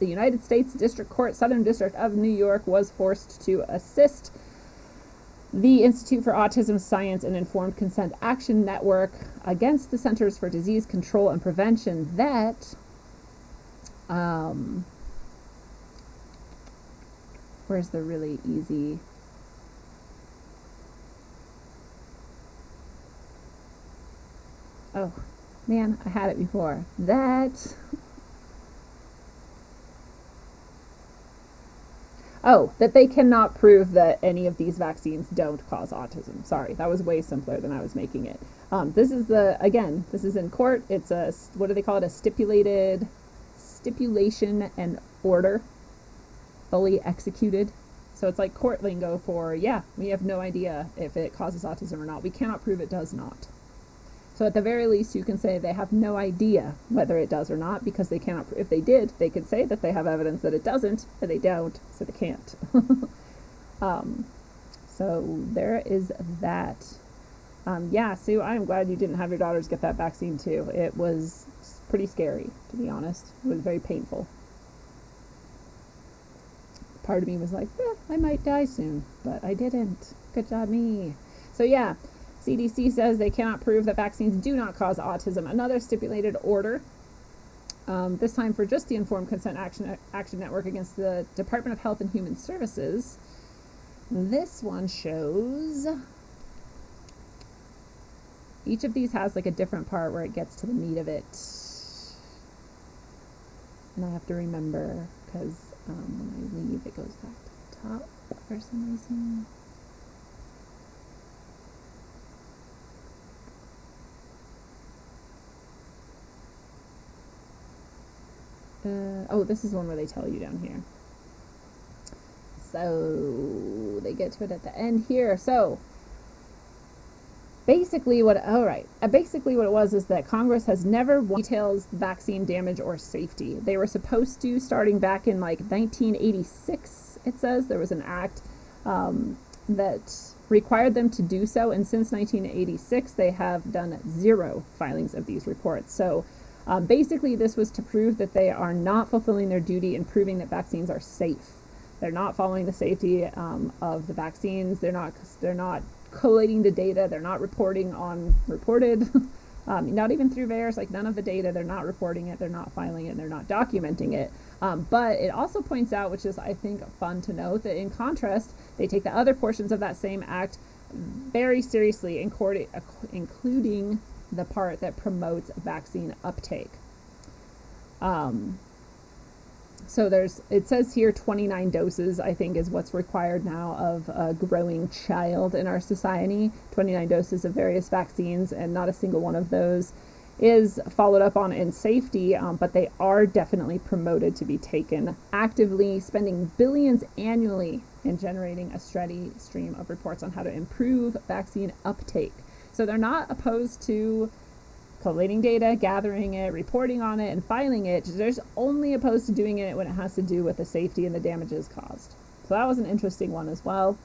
United States District Court, Southern District of New York, was forced to assist the Institute for Autism Science and Informed Consent Action Network against the Centers for Disease Control and Prevention that where's the really easy? Oh, man, I had it before. That they cannot prove that any of these vaccines don't cause autism. Sorry, that was way simpler than I was making it. This is this is in court. It's a, what do they call it? A stipulation and order. Fully executed. So it's like court lingo for, we have no idea if it causes autism or not. We cannot prove it does not. So at the very least, you can say they have no idea whether it does or not, because they cannot. If they did, they could say that they have evidence that it doesn't, but they don't, so they can't. So there is that. Sue, I'm glad you didn't have your daughters get that vaccine too. It was pretty scary, to be honest. It was very painful. Part of me was like, I might die soon, but I didn't. Good job, me. So CDC says they cannot prove that vaccines do not cause autism. Another stipulated order this time for just the Informed Consent Action Network against the Department of Health and Human Services. This one shows each of these has like a different part where it gets to the meat of it. And I have to remember because when I leave, it goes back to the top for some reason. Oh, this is one where they tell you down here. So they get to it at the end here. So basically what it was is that Congress has never details vaccine damage or safety. They were supposed to, starting back in like 1986, it says there was an act that required them to do so, and since 1986 they have done 0 filings of these reports. So basically this was to prove that they are not fulfilling their duty in proving that vaccines are safe. They're not following the safety of the vaccines. They're not collating the data. They're not reporting on reported, not even through VAERS, like none of the data. They're not reporting it. They're not filing it. And they're not documenting it. But it also points out, which is I think fun to note, that in contrast, they take the other portions of that same act very seriously, including the part that promotes vaccine uptake. So it says here 29 doses, I think, is what's required now of a growing child in our society. 29 doses of various vaccines, and not a single one of those is followed up on in safety, but they are definitely promoted to be taken actively, spending billions annually in generating a steady stream of reports on how to improve vaccine uptake. So they're not opposed to collating data, gathering it, reporting on it, and filing it. They're just only opposed to doing it when it has to do with the safety and the damages caused. So that was an interesting one as well.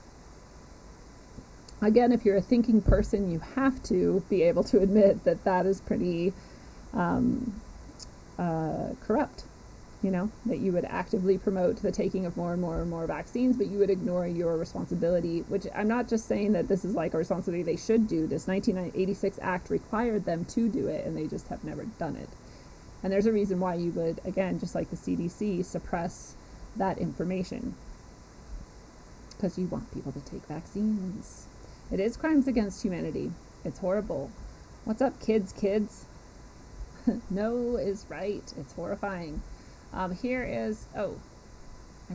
Again, if you're a thinking person, you have to be able to admit that that is pretty corrupt. You know, that you would actively promote the taking of more and more and more vaccines, but you would ignore your responsibility, which I'm not just saying that this is like a responsibility they should do. This 1986 Act required them to do it, and they just have never done it. And there's a reason why you would, again, just like the CDC, suppress that information. Because you want people to take vaccines. It is crimes against humanity. It's horrible. What's up, kids? No is right. It's horrifying. Here is, I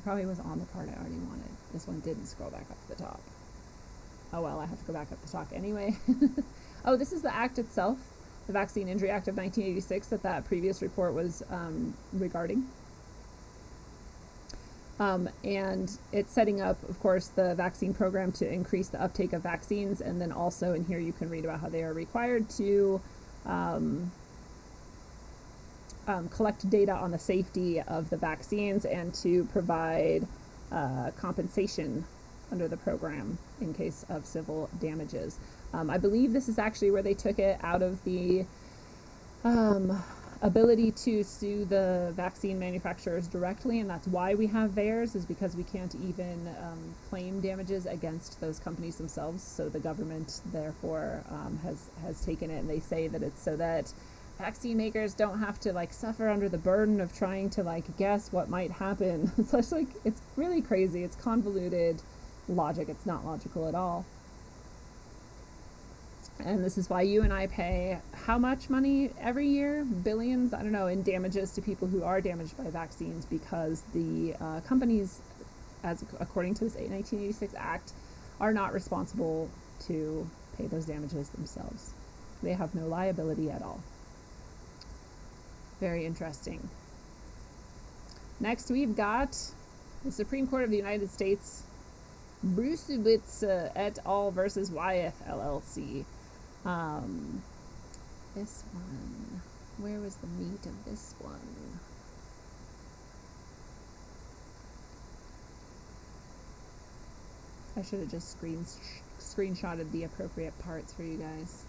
probably was on the part I already wanted. This one didn't scroll back up to the top. Oh well, I have to go back up to talk anyway. Oh, this is the act itself, the Vaccine Injury Act of 1986 that previous report was regarding. And it's setting up, of course, the vaccine program to increase the uptake of vaccines, and then also in here you can read about how they are required to collect data on the safety of the vaccines and to provide compensation under the program in case of civil damages. I believe this is actually where they took it out of the ability to sue the vaccine manufacturers directly, and that's why we have VAERS, is because we can't even claim damages against those companies themselves. So the government therefore has taken it, and they say that it's so that vaccine makers don't have to like suffer under the burden of trying to like guess what might happen. It's just like, it's really crazy. It's convoluted logic. It's not logical at all. And this is why you and I pay how much money every year? Billions, I don't know, in damages to people who are damaged by vaccines, because the companies, as according to this 1986 Act, are not responsible to pay those damages themselves. They have no liability at all. Very interesting. Next, we've got the Supreme Court of the United States, Brucewitz et al. Versus Wyeth LLC. This one, where was the meat of this one? I should have just screenshotted the appropriate parts for you guys.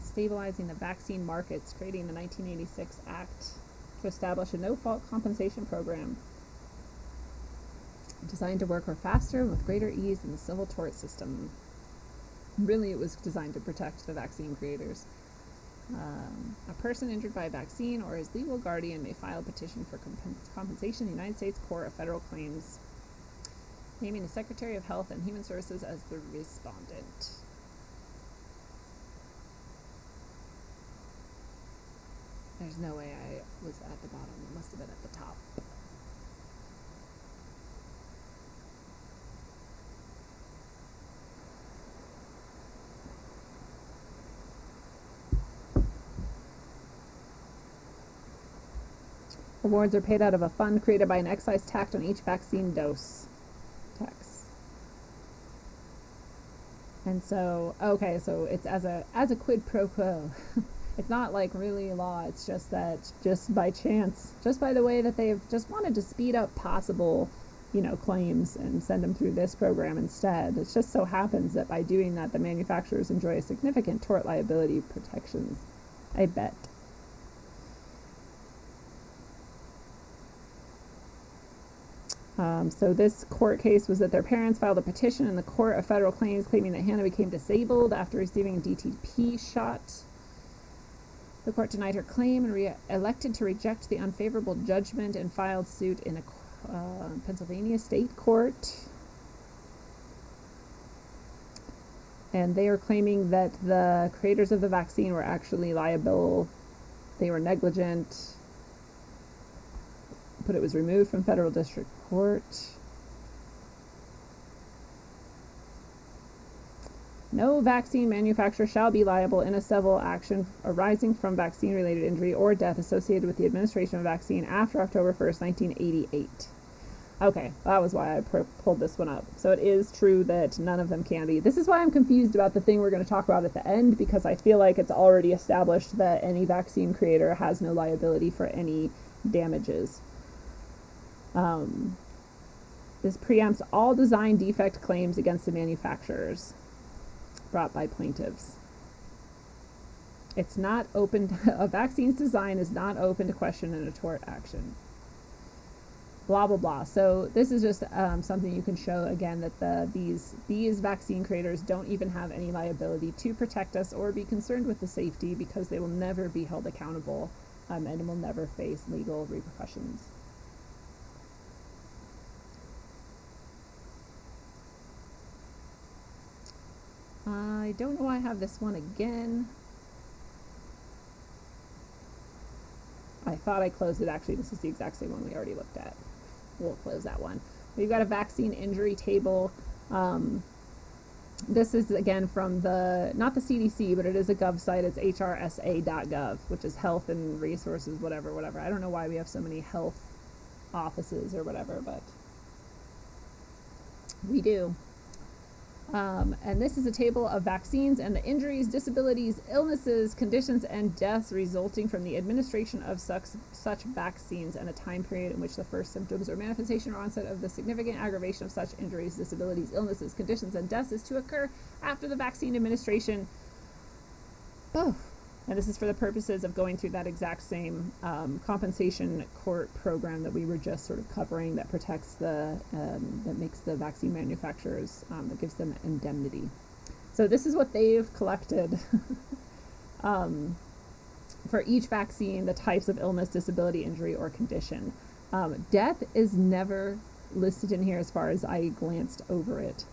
Stabilizing the vaccine markets, creating the 1986 Act to establish a no-fault compensation program designed to work faster and with greater ease in the civil tort system. Really, it was designed to protect the vaccine creators. A person injured by a vaccine or his legal guardian may file a petition for compensation in the United States Court of Federal Claims, naming the Secretary of Health and Human Services as the respondent. There's no way I was at the bottom. It must have been at the top. Awards are paid out of a fund created by an excise tax on each vaccine dose. Tax. And so, okay, so it's as a quid pro quo. It's not like really a law. It's just that, just by chance, just by the way that they've just wanted to speed up possible, claims and send them through this program instead. It just so happens that by doing that, the manufacturers enjoy significant tort liability protections. I bet. So this court case was that their parents filed a petition in the Court of Federal Claims claiming that Hannah became disabled after receiving a DTP shot. The court denied her claim and elected to reject the unfavorable judgment and filed suit in a Pennsylvania state court. And they are claiming that the creators of the vaccine were actually liable. They were negligent, but it was removed from federal district court. No vaccine manufacturer shall be liable in a civil action arising from vaccine-related injury or death associated with the administration of a vaccine after October 1st, 1988. Okay, that was why I pulled this one up. So it is true that none of them can be. This is why I'm confused about the thing we're going to talk about at the end, because I feel like it's already established that any vaccine creator has no liability for any damages. This preempts all design defect claims against the manufacturers brought by plaintiffs. It's not open to, a vaccine's design is not open to question in a tort action. Blah, blah, blah. So this is just something you can show, again, that these vaccine creators don't even have any liability to protect us or be concerned with the safety, because they will never be held accountable and will never face legal repercussions. I don't know why I have this one again. I thought I closed it. Actually, this is the exact same one we already looked at. We'll close that one. We've got a vaccine injury table. This is, again, from not the CDC, but it is a gov site. It's hrsa.gov, which is health and resources, whatever. I don't know why we have so many health offices or whatever, but we do. And this is a table of vaccines and the injuries, disabilities, illnesses, conditions, and deaths resulting from the administration of such vaccines, and a time period in which the first symptoms or manifestation or onset of the significant aggravation of such injuries, disabilities, illnesses, conditions, and deaths is to occur after the vaccine administration. Oh. And this is for the purposes of going through that exact same compensation court program that we were just sort of covering, that protects that makes the vaccine manufacturers, that gives them indemnity. So this is what they've collected for each vaccine, the types of illness, disability, injury, or condition. Death is never listed in here as far as I glanced over it.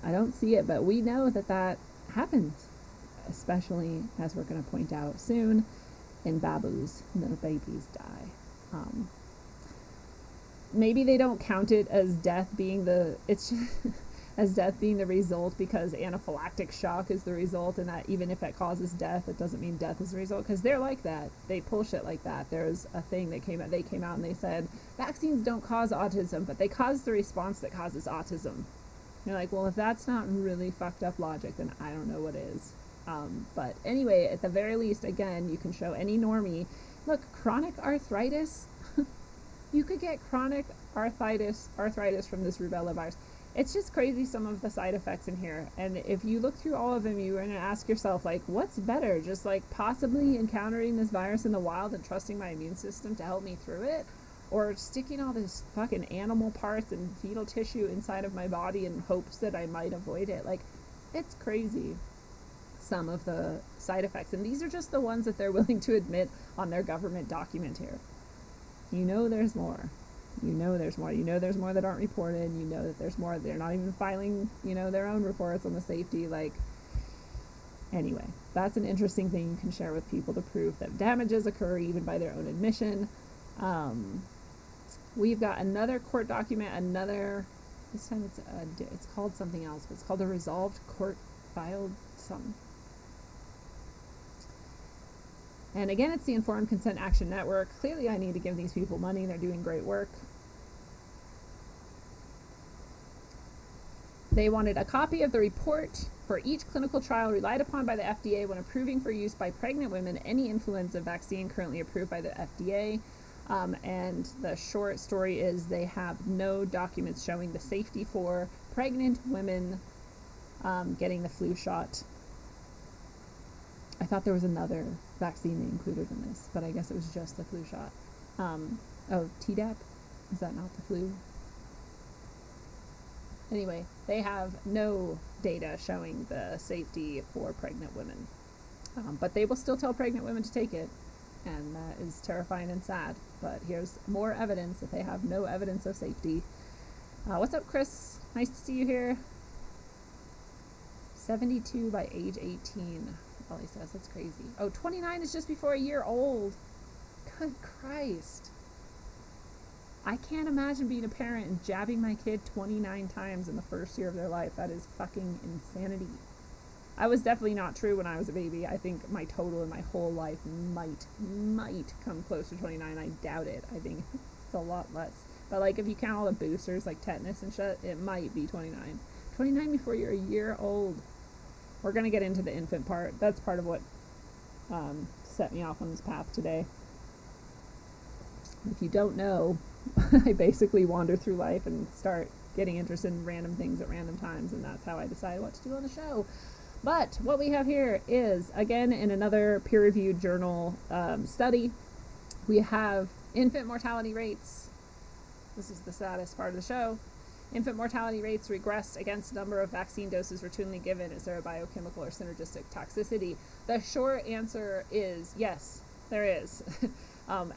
I don't see it, but we know that happens, especially, as we're going to point out soon, in baboos. The babies die. Maybe they don't count it as death being as death being the result, because anaphylactic shock is the result, and that even if it causes death, it doesn't mean death is the result, because they're like that. They pull shit like that. There's a thing they came out and they said vaccines don't cause autism, but they cause the response that causes autism. You're like, well, if that's not really fucked up logic, then I don't know what is. But anyway, at the very least, again, you can show any normie. Look, chronic arthritis. You could get chronic arthritis from this rubella virus. It's just crazy, some of the side effects in here. And if you look through all of them, you're going to ask yourself, like, what's better? Just like possibly encountering this virus in the wild and trusting my immune system to help me through it? Or sticking all this fucking animal parts and fetal tissue inside of my body in hopes that I might avoid it? Like, It's crazy, some of the side effects. And these are just the ones that they're willing to admit on their government document here. You know there's more. You know there's more. You know there's more that aren't reported. You know that there's more. They're not even filing, their own reports on the safety. Anyway, that's an interesting thing you can share with people to prove that damages occur even by their own admission. We've got another court document, this time it's called something else, but it's called a resolved court filed something. And again, it's the Informed Consent Action Network. Clearly, I need to give these people money. They're doing great work. They wanted a copy of the report for each clinical trial relied upon by the FDA when approving for use by pregnant women any influenza vaccine currently approved by the FDA. And the short story is they have no documents showing the safety for pregnant women getting the flu shot. I thought there was another vaccine they included in this, but I guess it was just the flu shot. Tdap? Is that not the flu? Anyway, they have no data showing the safety for pregnant women. But they will still tell pregnant women to take it, and that is terrifying and sad. But here's more evidence that they have no evidence of safety. What's up, Chris? Nice to see you here. 72 by age 18. He says that's crazy. 29 is just before a year old. Good Christ. I can't imagine being a parent and jabbing my kid 29 times in the first year of their life. That is fucking insanity. I was definitely not true when I was a baby. I think my total in my whole life might come close to 29. I doubt it. I think it's a lot less. But if you count all the boosters like tetanus and shit, it might be 29. 29 before you're a year old. We're going to get into the infant part. That's part of what set me off on this path today. If you don't know, I basically wander through life and start getting interested in random things at random times, and that's how I decided what to do on the show. But what we have here is, again, in another peer-reviewed journal study, we have infant mortality rates. This is the saddest part of the show. Infant mortality rates regress against the number of vaccine doses routinely given. Is there a biochemical or synergistic toxicity? The short answer is yes, there is.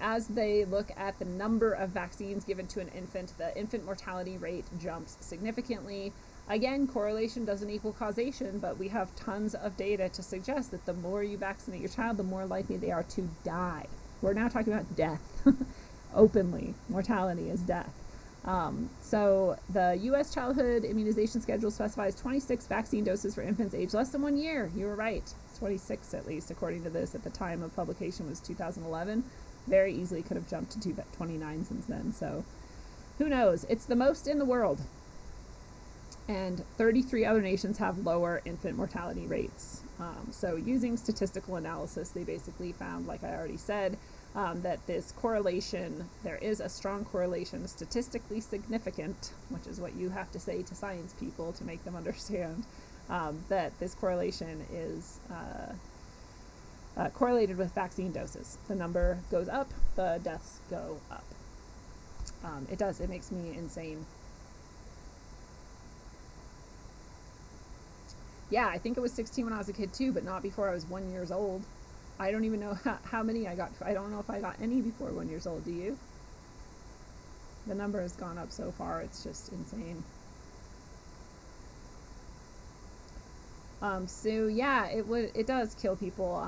As they look at the number of vaccines given to an infant, the infant mortality rate jumps significantly. Again, correlation doesn't equal causation, but we have tons of data to suggest that the more you vaccinate your child, the more likely they are to die. We're now talking about death. Openly, mortality is death. So the U.S. childhood immunization schedule specifies 26 vaccine doses for infants aged less than 1 year. You were right. It's 26 at least, according to this. At the time of publication was 2011. Very easily could have jumped to 29 since then. So who knows? It's the most in the world. And 33 other nations have lower infant mortality rates. So using statistical analysis, they basically found, like I already said, that this correlation, there is a strong correlation, statistically significant, which is what you have to say to science people to make them understand, that this correlation is correlated with vaccine doses. The number goes up, the deaths go up. It does. It makes me insane. Yeah, I think it was 16 when I was a kid too, but not before I was 1 year old. I don't even know how many I got. I don't know if I got any before 1 year old. Do you? The number has gone up so far. It's just insane. So yeah, it does kill people.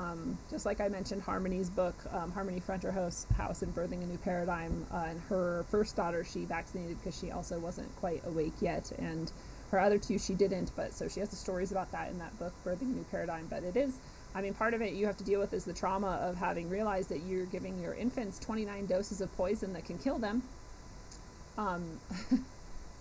Just like I mentioned, Harmony's book, Harmony Frenterhouse House and Birthing a New Paradigm, and her first daughter she vaccinated because she also wasn't quite awake yet, and her other two she didn't. But so she has the stories about that in that book, Birthing a New Paradigm. But it is, I mean, part of it you have to deal with is the trauma of having realized that you're giving your infants 29 doses of poison that can kill them.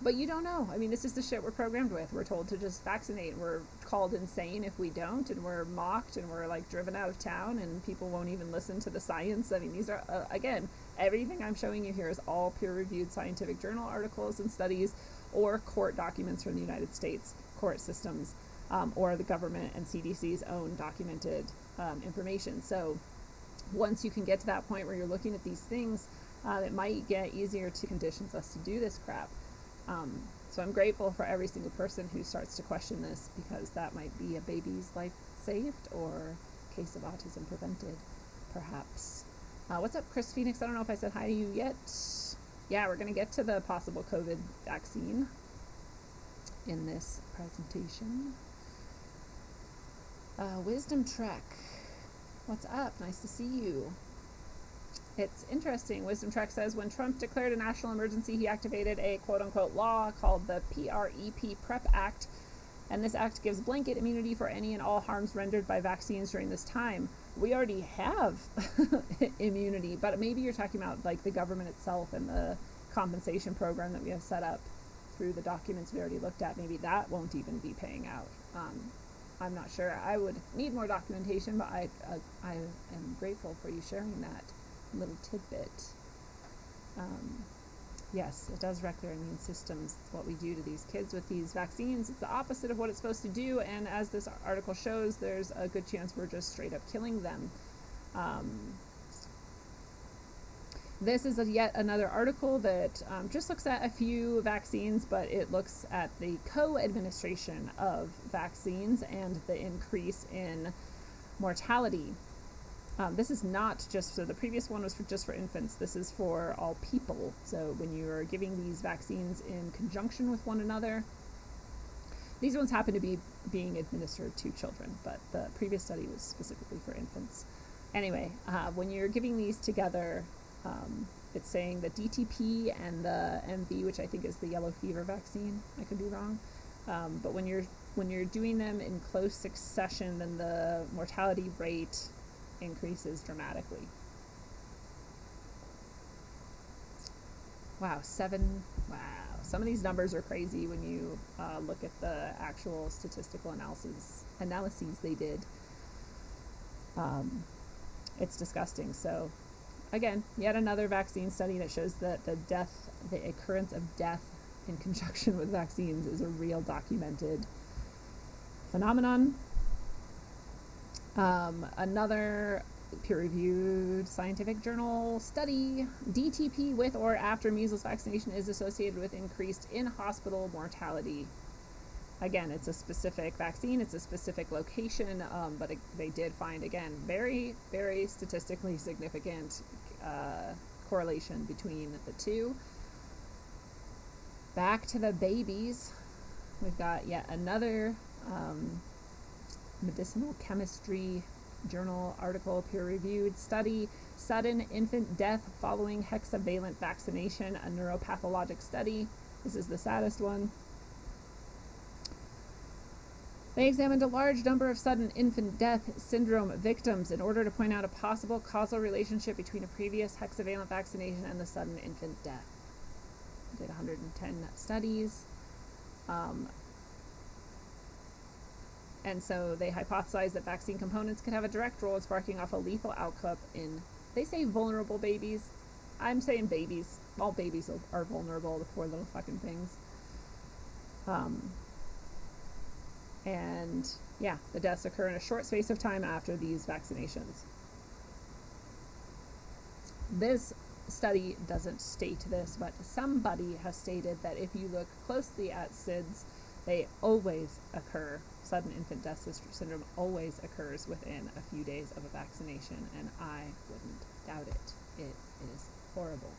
But you don't know. I mean, this is the shit we're programmed with. We're told to just vaccinate. We're called insane if we don't, and we're mocked, and we're like driven out of town, and people won't even listen to the science. I mean, these are, again, everything I'm showing you here is all peer-reviewed scientific journal articles and studies or court documents from the United States court systems, or the government and CDC's own documented information. So once you can get to that point where you're looking at these things, it might get easier to conditions us to do this crap. So I'm grateful for every single person who starts to question this, because that might be a baby's life saved or a case of autism prevented, perhaps. What's up, Chris Phoenix? I don't know if I said hi to you yet. Yeah, we're going to get to the possible COVID vaccine in this presentation. Wisdom Trek, what's up? Nice to see you. It's interesting. Wisdom Trek says, when Trump declared a national emergency, he activated a quote-unquote law called the PrEP Act, and this act gives blanket immunity for any and all harms rendered by vaccines during this time. We already have immunity, but maybe you're talking about like the government itself and the compensation program that we have set up through the documents we already looked at. Maybe that won't even be paying out. I'm not sure. I would need more documentation, but I am grateful for you sharing that little tidbit. Yes, it does wreck their immune systems. It's what we do to these kids with these vaccines. It's the opposite of what it's supposed to do, and as this article shows, there's a good chance we're just straight up killing them. This is yet another article that just looks at a few vaccines, but it looks at the co-administration of vaccines and the increase in mortality. This is not just, so the previous one was just for infants. This is for all people. So when you're giving these vaccines in conjunction with one another, these ones happen to be being administered to children, but the previous study was specifically for infants. Anyway, when you're giving these together, it's saying the DTP and the MV, which I think is the yellow fever vaccine. I could be wrong. But when you're doing them in close succession, then the mortality rate increases dramatically. Wow, some of these numbers are crazy when you look at the actual statistical analyses they did. It's disgusting. So again, yet another vaccine study that shows that the occurrence of death in conjunction with vaccines is a real documented phenomenon. Another peer-reviewed scientific journal study, DTP with or after measles vaccination is associated with increased in-hospital mortality. Again, it's a specific vaccine, it's a specific location, but they did find, again, very, very statistically significant correlation between the two. Back to the babies, we've got yet another medicinal chemistry journal article, peer-reviewed study, sudden infant death following hexavalent vaccination, a neuropathologic study. This is the saddest one. They examined a large number of sudden infant death syndrome victims in order to point out a possible causal relationship between a previous hexavalent vaccination and the sudden infant death. Did 110 studies. And so they hypothesized that vaccine components could have a direct role in sparking off a lethal outcome in, they say vulnerable babies. I'm saying babies. All babies are vulnerable, the poor little fucking things. And yeah, the deaths occur in a short space of time after these vaccinations. This study doesn't state this, but somebody has stated that if you look closely at SIDS, they always occur. Sudden infant death syndrome always occurs within a few days of a vaccination, and I wouldn't doubt it. It is horrible.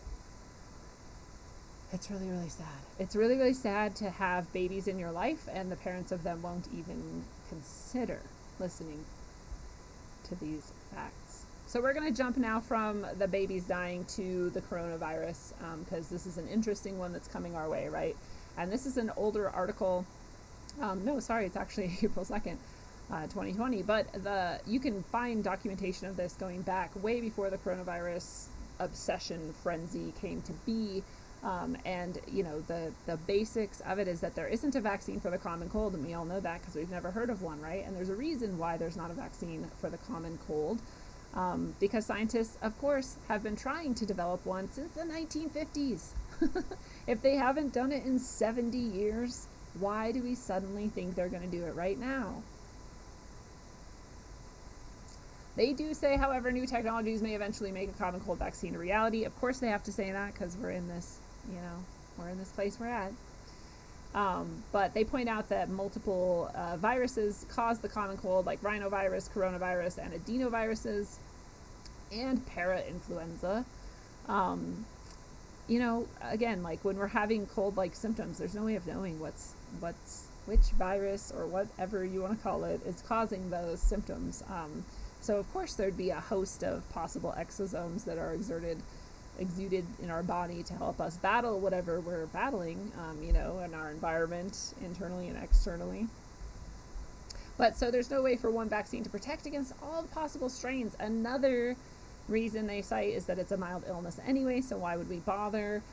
It's really, really sad. It's really, really sad to have babies in your life and the parents of them won't even consider listening to these facts. So we're going to jump now from the babies dying to the coronavirus, because this is an interesting one that's coming our way, right? And this is an older article. It's actually April 2nd, 2020. But you can find documentation of this going back way before the coronavirus obsession frenzy came to be. And, you know, the basics of it is that there isn't a vaccine for the common cold, and we all know that because we've never heard of one, right? And there's a reason why there's not a vaccine for the common cold, because scientists, of course, have been trying to develop one since the 1950s. If they haven't done it in 70 years, why do we suddenly think they're going to do it right now? They do say, however, new technologies may eventually make a common cold vaccine a reality. Of course they have to say that because we're in this, we're in this place we're at. But they point out that multiple viruses cause the common cold, like rhinovirus, coronavirus, and adenoviruses, and para-influenza. Again, like when we're having cold-like symptoms, there's no way of knowing which virus or whatever you want to call it is causing those symptoms. So of course there'd be a host of possible exosomes that are exuded in our body to help us battle whatever we're battling, in our environment, internally and externally. But so there's no way for one vaccine to protect against all the possible strains. Another reason they cite is that it's a mild illness anyway, so why would we bother?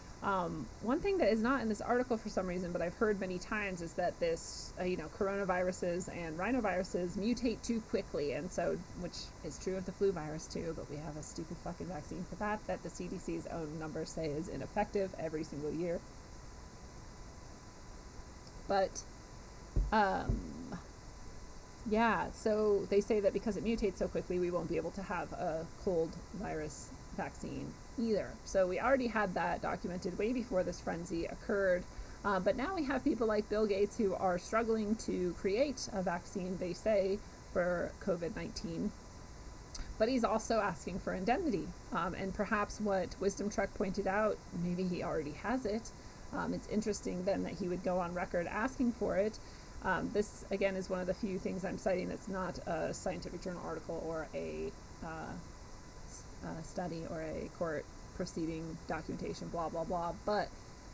One thing that is not in this article for some reason, but I've heard many times, is that this, coronaviruses and rhinoviruses mutate too quickly, and so, which is true of the flu virus too, but we have a stupid fucking vaccine for that the CDC's own numbers say is ineffective every single year. But, so they say that because it mutates so quickly, we won't be able to have a cold virus vaccine either. So we already had that documented way before this frenzy occurred. But now we have people like Bill Gates who are struggling to create a vaccine, they say, for COVID-19. But he's also asking for indemnity. And perhaps what Wisdom Trek pointed out, maybe he already has it. It's interesting then that he would go on record asking for it. This, again, is one of the few things I'm citing that's not a scientific journal article or a study or a court proceeding documentation, blah, blah, blah. But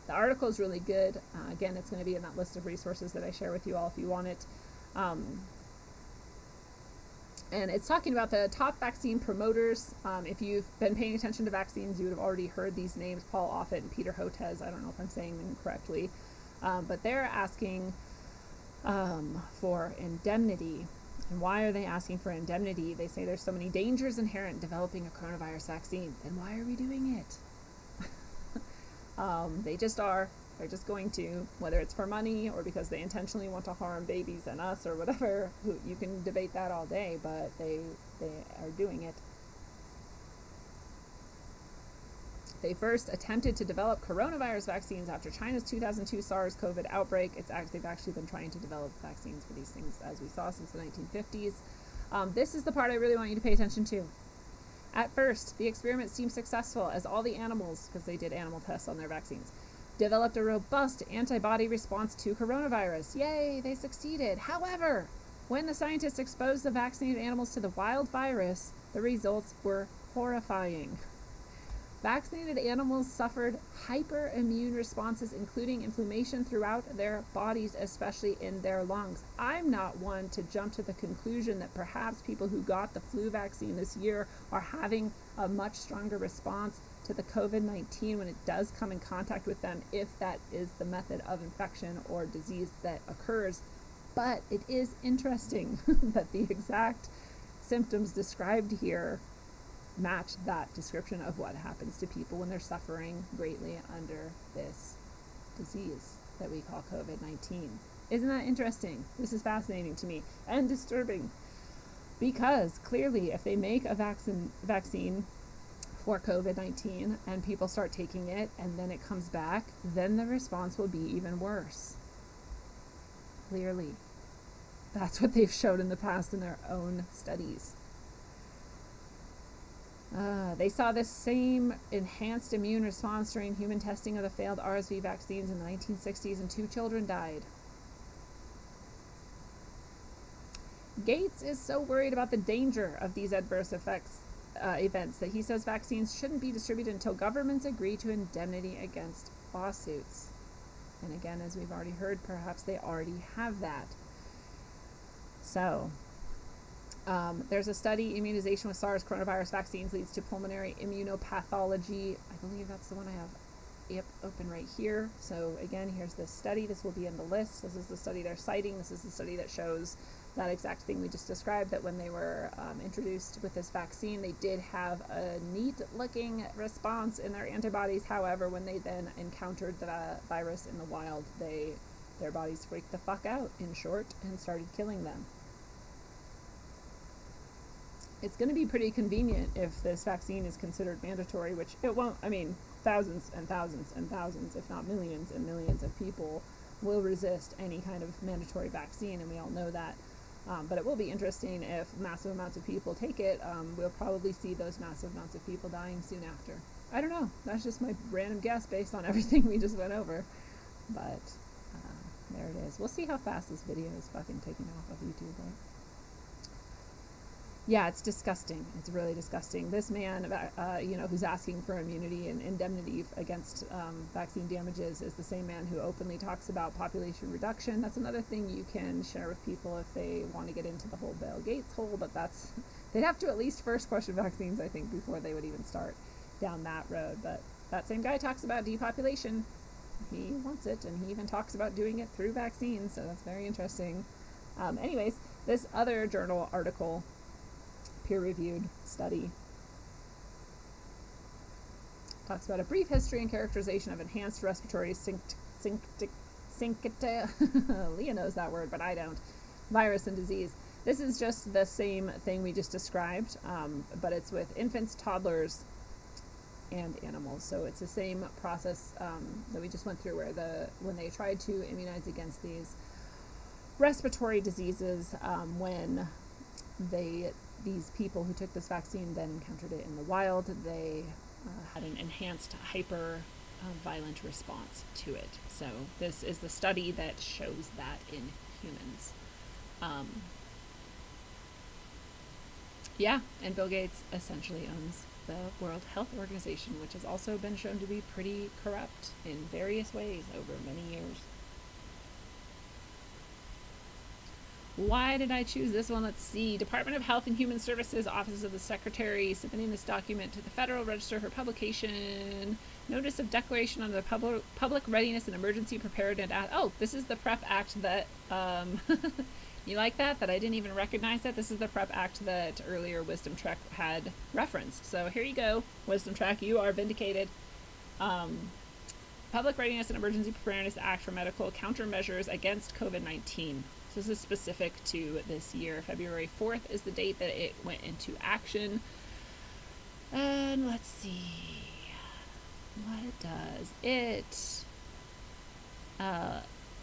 the article is really good. Again, it's going to be in that list of resources that I share with you all if you want it. And it's talking about the top vaccine promoters. If you've been paying attention to vaccines, you would have already heard these names, Paul Offit and Peter Hotez. I don't know if I'm saying them correctly. But they're asking for indemnity. And why are they asking for indemnity? They say there's so many dangers inherent in developing a coronavirus vaccine. Then why are we doing it? They just are. They're just going to, whether it's for money or because they intentionally want to harm babies and us or whatever. You can debate that all day, but they are doing it. They first attempted to develop coronavirus vaccines after China's 2002 SARS-CoV outbreak. They've actually been trying to develop vaccines for these things, as we saw, since the 1950s. This is the part I really want you to pay attention to. At first, the experiment seemed successful as all the animals, because they did animal tests on their vaccines, developed a robust antibody response to coronavirus. Yay, they succeeded. However, when the scientists exposed the vaccinated animals to the wild virus, the results were horrifying. Vaccinated animals suffered hyperimmune responses, including inflammation throughout their bodies, especially in their lungs. I'm not one to jump to the conclusion that perhaps people who got the flu vaccine this year are having a much stronger response to the COVID-19 when it does come in contact with them, if that is the method of infection or disease that occurs. But it is interesting that the exact symptoms described here match that description of what happens to people when they're suffering greatly under this disease that we call COVID-19. Isn't that interesting? This is fascinating to me and disturbing, because clearly if they make a vaccine for COVID-19 and people start taking it and then it comes back, then the response will be even worse. Clearly. That's what they've showed in the past in their own studies. They saw this same enhanced immune response during human testing of the failed RSV vaccines in the 1960s, and 2 children died. Gates is so worried about the danger of these adverse events that he says vaccines shouldn't be distributed until governments agree to indemnity against lawsuits. And again, as we've already heard, perhaps they already have that. So, there's a study, immunization with SARS coronavirus vaccines leads to pulmonary immunopathology. I believe that's the one I have open right here. So again, here's this study. This will be in the list. This is the study they're citing. This is the study that shows that exact thing we just described, that when they were introduced with this vaccine, they did have a neat-looking response in their antibodies. However, when they then encountered the virus in the wild, their bodies freaked the fuck out, in short, and started killing them. It's going to be pretty convenient if this vaccine is considered mandatory, which it won't. I mean, thousands and thousands and thousands, if not millions and millions of people will resist any kind of mandatory vaccine, and we all know that. But it will be interesting if massive amounts of people take it. We'll probably see those massive amounts of people dying soon after. I don't know. That's just my random guess based on everything we just went over. But there it is. We'll see how fast this video is fucking taken off of YouTube, right? Yeah, it's disgusting. It's really disgusting. This man, who's asking for immunity and indemnity against vaccine damages is the same man who openly talks about population reduction. That's another thing you can share with people if they want to get into the whole Bill Gates hole, but they'd have to at least first question vaccines, I think, before they would even start down that road. But that same guy talks about depopulation. He wants it, and he even talks about doing it through vaccines, so that's very interesting. Anyways, this other journal article, peer-reviewed study, talks about a brief history and characterization of enhanced respiratory Leah knows that word, but I don't. Virus and disease. This is just the same thing we just described, but it's with infants, toddlers, and animals. So it's the same process that we just went through, where when they tried to immunize against these respiratory diseases, when these people who took this vaccine then encountered it in the wild, they had an enhanced hyper violent response to it. So this is the study that shows that in humans. And Bill Gates essentially owns the World Health Organization, which has also been shown to be pretty corrupt in various ways over many years. Why did I choose this one? Let's see. Department of Health and Human Services, Office of the Secretary, submitting this document to the Federal Register for publication. Notice of Declaration on the Public Readiness and Emergency Preparedness Act. Oh, this is the PrEP Act that, you like that? That I didn't even recognize that? This is the PrEP Act that earlier Wisdom Trek had referenced. So here you go, Wisdom Trek, you are vindicated. Public Readiness and Emergency Preparedness Act for Medical Countermeasures Against COVID-19. So this is specific to this year. February 4th is the date that it went into action. And let's see what it does. It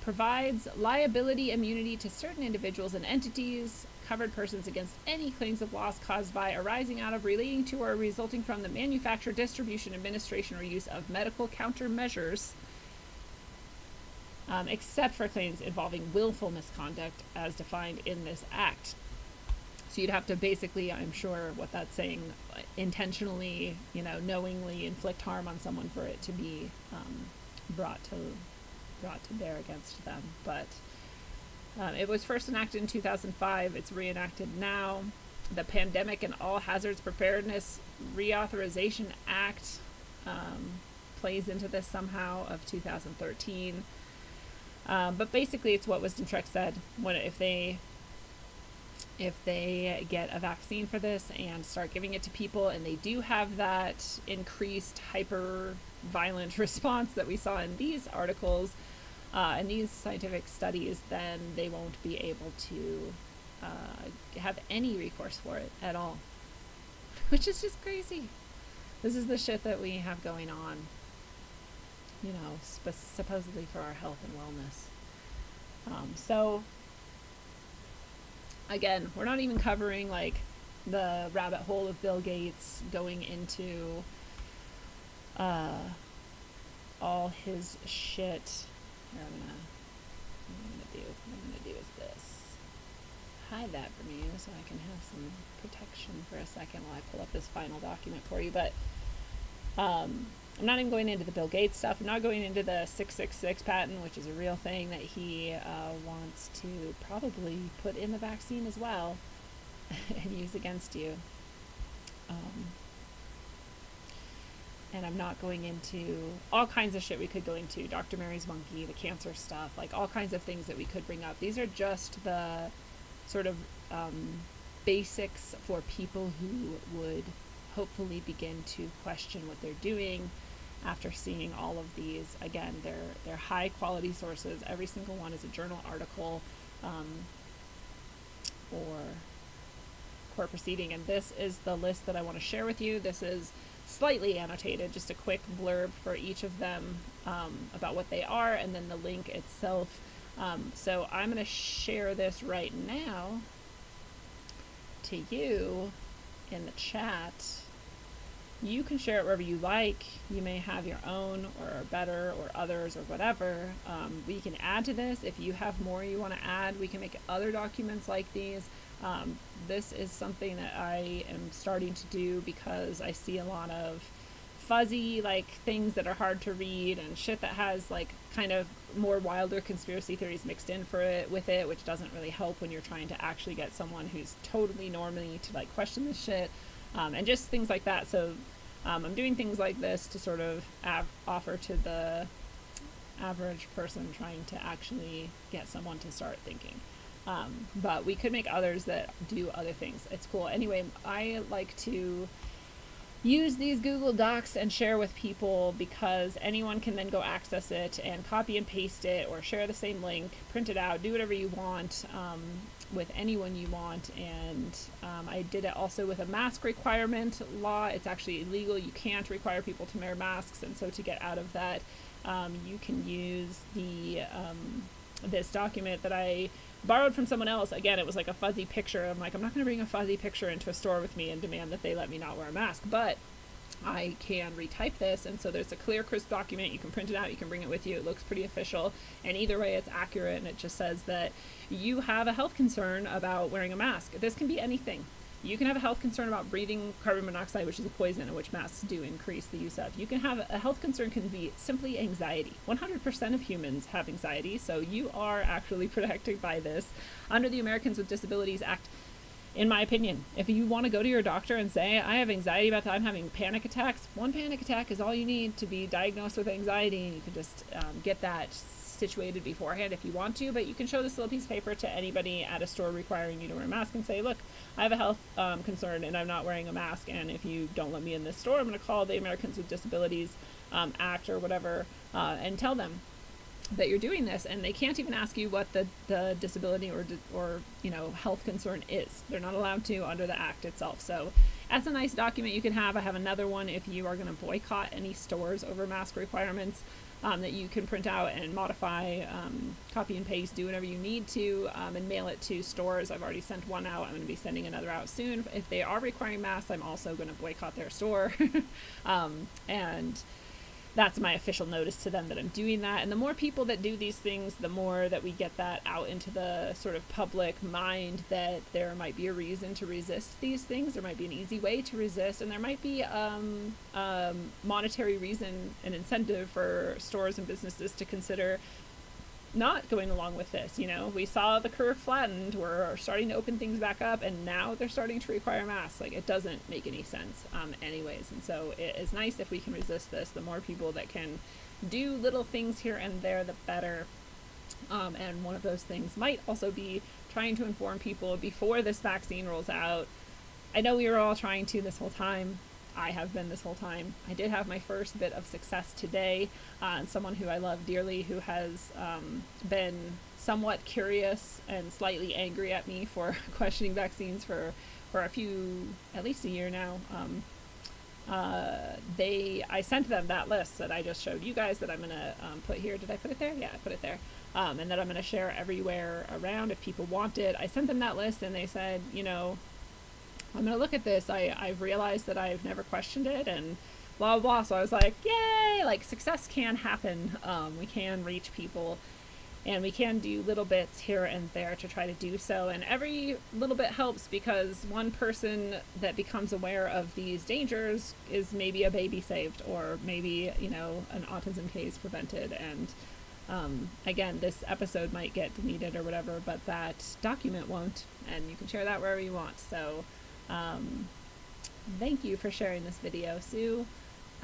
provides liability immunity to certain individuals and entities, covered persons against any claims of loss caused by, arising out of, relating to, or resulting from the manufacture, distribution, administration, or use of medical countermeasures, except for claims involving willful misconduct as defined in this act. So you'd have to basically, I'm sure what that's saying, intentionally, knowingly inflict harm on someone for it to be brought to bear against them. But it was first enacted in 2005. It's reenacted now. The Pandemic and All Hazards Preparedness Reauthorization Act plays into this somehow, of 2013. But basically, it's what Wisdom Trek said. If they get a vaccine for this and start giving it to people, and they do have that increased hyper violent response that we saw in these articles and these scientific studies, then they won't be able to have any recourse for it at all, which is just crazy. This is the shit that we have going on, supposedly for our health and wellness. So again, we're not even covering the rabbit hole of Bill Gates going into all his shit. Here, what I'm gonna do is this. Hide that from you so I can have some protection for a second while I pull up this final document for you. But I'm not even going into the Bill Gates stuff. I'm not going into the 666 patent, which is a real thing that he wants to probably put in the vaccine as well and use against you. And I'm not going into all kinds of shit we could go into. Dr. Mary's monkey, the cancer stuff, all kinds of things that we could bring up. These are just the sort of basics for people who would hopefully begin to question what they're doing after seeing all of these. Again, they're high quality sources. Every single one is a journal article or court proceeding, and this is the list that I want to share with you. This is slightly annotated, just a quick blurb for each of them about what they are, and then the link itself. So I'm going to share this right now to you in the chat. You can share it wherever you like. You may have your own or better or others or whatever. We can add to this. If you have more you want to add, we can make other documents like these. This is something that I am starting to do because I see a lot of fuzzy like things that are hard to read and shit that has like kind of more wilder conspiracy theories mixed in with it, which doesn't really help when you're trying to actually get someone who's totally normally to like question this shit. And just things like that. So I'm doing things like this to sort of offer to the average person trying to actually get someone to start thinking. But we could make others that do other things. It's cool. Anyway, I like to use these Google Docs and share with people because anyone can then go access it and copy and paste it or share the same link, print it out, do whatever you want with anyone you want. And I did it also with a mask requirement law. It's actually illegal. You can't require people to wear masks. And so to get out of that, you can use the this document that I borrowed from someone else. Again, it was like a fuzzy picture. I'm like, I'm not going to bring a fuzzy picture into a store with me and demand that they let me not wear a mask, but I can retype this, and so there's a clear, crisp document. You can print it out, you can bring it with you. It looks pretty official, and either way it's accurate, and it just says that you have a health concern about wearing a mask. This can be anything. You can have a health concern about breathing carbon monoxide, which is a poison, and which masks do increase the use of. You can have a health concern can be simply anxiety. 100% of humans have anxiety, so you are actually protected by this under the Americans with Disabilities Act. In my opinion, if you want to go to your doctor and say, I have anxiety about that, I'm having panic attacks, one panic attack is all you need to be diagnosed with anxiety, and you can just get that situated beforehand if you want to, but you can show this little piece of paper to anybody at a store requiring you to wear a mask and say, look, I have a health concern and I'm not wearing a mask, and if you don't let me in this store, I'm going to call the Americans with Disabilities Act or whatever and tell them that you're doing this. And they can't even ask you what the disability or you know, health concern is. They're not allowed to under the act itself. So that's a nice document you can have. I have another one if you are going to boycott any stores over mask requirements that you can print out and modify, copy and paste, do whatever you need to, and mail it to stores. I've already sent one out. I'm going to be sending another out soon. If they are requiring masks, I'm also going to boycott their store. And that's my official notice to them that I'm doing that. And the more people that do these things, the more that we get that out into the sort of public mind that there might be a reason to resist these things. There might be an easy way to resist, and there might be monetary reason and incentive for stores and businesses to consider not going along with this. You know, we saw the curve flattened. We're starting to open things back up, and now they're starting to require masks. Like, it doesn't make any sense anyways. And so it is nice if we can resist this. The more people that can do little things here and there, the better. And one of those things might also be trying to inform people before this vaccine rolls out. I know we were all trying to this whole time. I have been this whole time. I did have my first bit of success today, and someone who I love dearly who has been somewhat curious and slightly angry at me for questioning vaccines for a few, at least a year now. I sent them that list that I just showed you guys that I'm going to put here. Did I put it there? Yeah, I put it there. And that I'm going to share everywhere around if people want it. I sent them that list, and they said, you know, I'm going to look at this. I've realized that I've never questioned it and blah, blah, blah. So I was like, yay, like success can happen. We can reach people, and we can do little bits here and there to try to do so. And every little bit helps, because one person that becomes aware of these dangers is maybe a baby saved, or maybe, you know, an autism case prevented. And again, this episode might get deleted or whatever, but that document won't, and you can share that wherever you want. So thank you for sharing this video, Sue.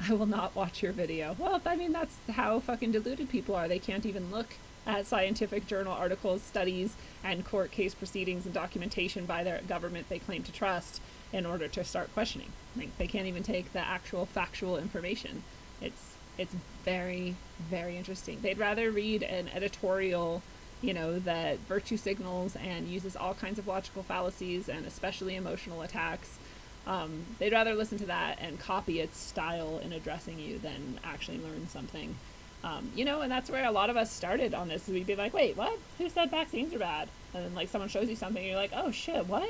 I will not watch your video. Well, I mean, that's how fucking deluded people are. They can't even look at scientific journal articles, studies, and court case proceedings and documentation by their government they claim to trust in order to start questioning. Like, they can't even take the actual factual information. It's very, very interesting. They'd rather read an editorial, you know, that virtue signals and uses all kinds of logical fallacies and especially emotional attacks They'd rather listen to that and copy its style in addressing you than actually learn something. And that's where a lot of us started on this. We'd be like, wait, what? Who said vaccines are bad? And then like someone shows you something and you're like, oh shit, what?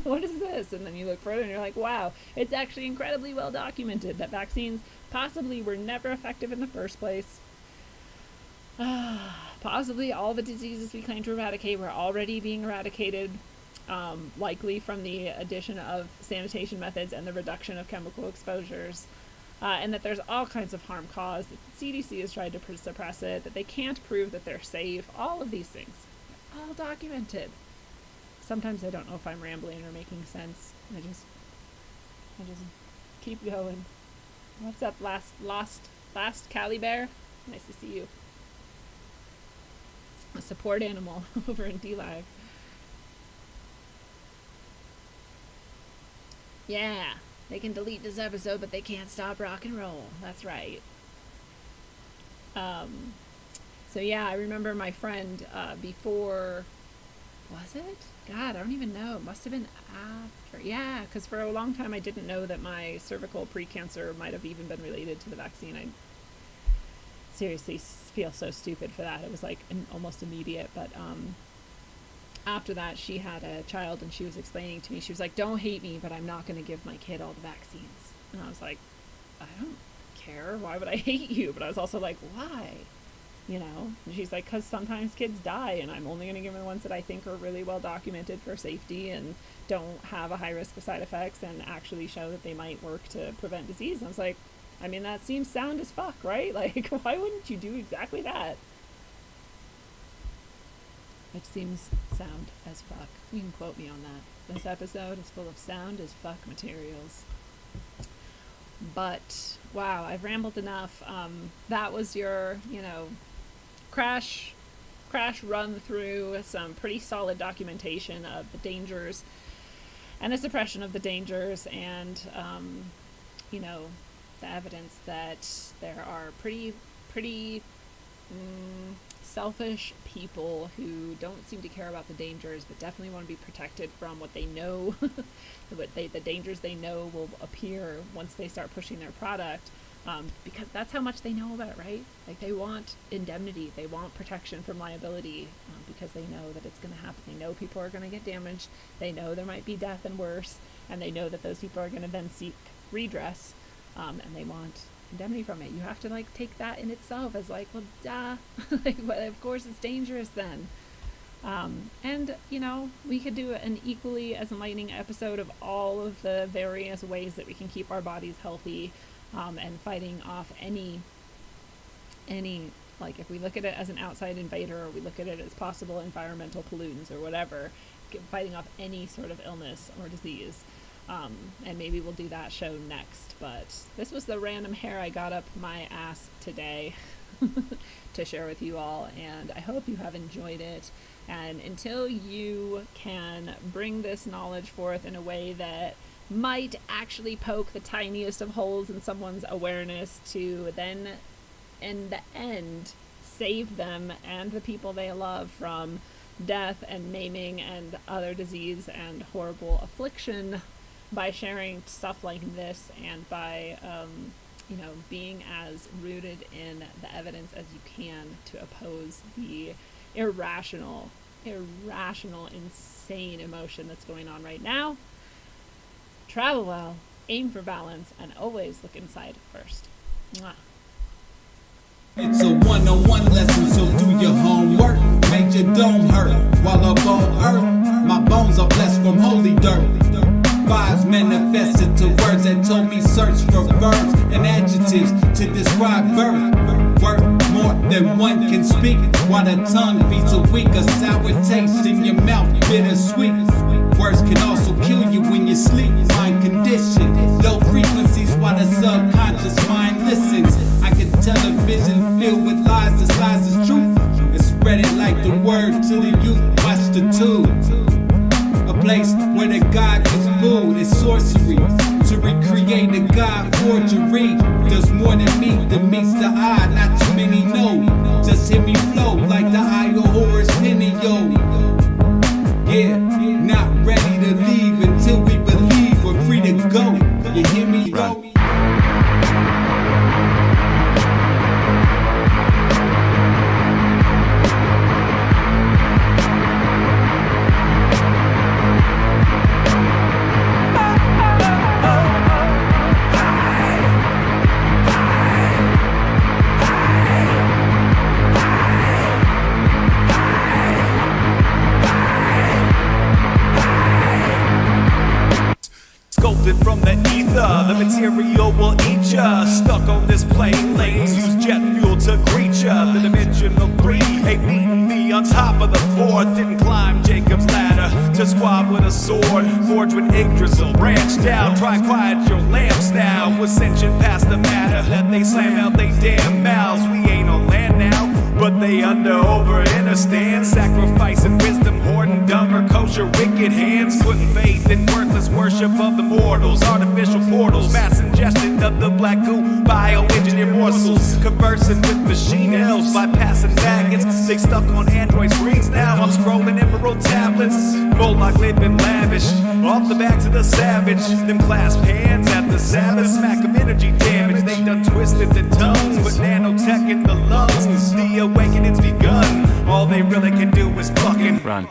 What is this? And then you look further and you're like, wow, it's actually incredibly well documented that vaccines possibly were never effective in the first place. Possibly all the diseases we claim to eradicate were already being eradicated, likely from the addition of sanitation methods and the reduction of chemical exposures. And that there's all kinds of harm caused, that the CDC has tried to suppress it, that they can't prove that they're safe, all of these things. They're all documented. Sometimes I don't know if I'm rambling or making sense. I just keep going. What's up, last Cali Bear? Nice to see you. A support animal over in D-Live. Yeah. They can delete this episode, but they can't stop rock and roll. That's right. So yeah, I remember my friend before, was it? God, I don't even know. It must have been after. Yeah, because for a long time I didn't know that my cervical precancer might have even been related to the vaccine. I seriously feel so stupid for that. It was like almost immediate, but after that, she had a child and she was explaining to me, she was like, don't hate me, but I'm not going to give my kid all the vaccines. And I was like, I don't care. Why would I hate you? But I was also like, why? And she's like, because sometimes kids die and I'm only going to give them the ones that I think are really well documented for safety and don't have a high risk of side effects and actually show that they might work to prevent disease. And I was like, I mean, that seems sound as fuck, right? Like, why wouldn't you do exactly that? Which seems sound as fuck. You can quote me on that. This episode is full of sound as fuck materials. But, wow, I've rambled enough. That was your, crash run through some pretty solid documentation of the dangers and the suppression of the dangers and, the evidence that there are pretty selfish people who don't seem to care about the dangers but definitely want to be protected from what they know the dangers they know will appear once they start pushing their product, because that's how much they know about it, right? Like, they want indemnity, they want protection from liability, because they know that it's going to happen. They know people are going to get damaged, they know there might be death and worse, and they know that those people are going to then seek redress, and they want indemnity from it. You have to take that in itself as well, duh. Well, of course it's dangerous then. And we could do an equally as enlightening episode of all of the various ways that we can keep our bodies healthy, and fighting off any if we look at it as an outside invader or we look at it as possible environmental pollutants or whatever, fighting off any sort of illness or disease. And maybe we'll do that show next, but this was the random hair I got up my ass today to share with you all, and I hope you have enjoyed it. And until you can bring this knowledge forth in a way that might actually poke the tiniest of holes in someone's awareness to then, in the end, save them and the people they love from death and maiming and other disease and horrible affliction, by sharing stuff like this and by being as rooted in the evidence as you can to oppose the irrational, insane emotion that's going on right now. Travel well, aim for balance, and always look inside first. Mwah. It's a one-on-one lesson, so do your homework. Make your dome hurt while up on earth. My bones are blessed from holy dirt. Vibes manifested to words that told me search for verbs and adjectives to describe birth. Worth more than one can speak, while the tongue beats a weak, a sour taste in your mouth, bittersweet. Words can also kill you when you sleep. Mind condition, low frequencies while the subconscious mind listens. I can tell a vision filled with lies disguised as truth, and spread it like the word to the youth. Watch the tube. A place where the God is booed is sorcery. To recreate a God forgery does more than meets the eye. Not too many know. Just hear me flow like the eye of Horus Penio. Yeah, not ready to leave until we believe we're free to go. to greet ya. The dimensional three ain't meeting me on top of the fourth. Didn't climb Jacob's ladder to squab with a sword. Forged with Yggdrasil, branched out. Try quiet your lamps now. Ascension past the matter. Let they slam out they damn mouths. We ain't on land now, but they under over in a stand. Sacrificing wisdom, hoarding dumber kosher wicked hands. Putting faith in worthless worship of the mortals. Artificial portals, mass ingestion of the black goo. Bioengineered morsels, conversing with machine elves. Bypassing maggots, they stuck on Android screens now. I'm scrolling emerald tablets. Moloch living lavish, off the backs of the savage. Them clasp hands at the Sabbath. Smack of energy damage, they done twisted the tongues. But nanotech in the lungs, the awakening's begun. All they really can do is fucking Run.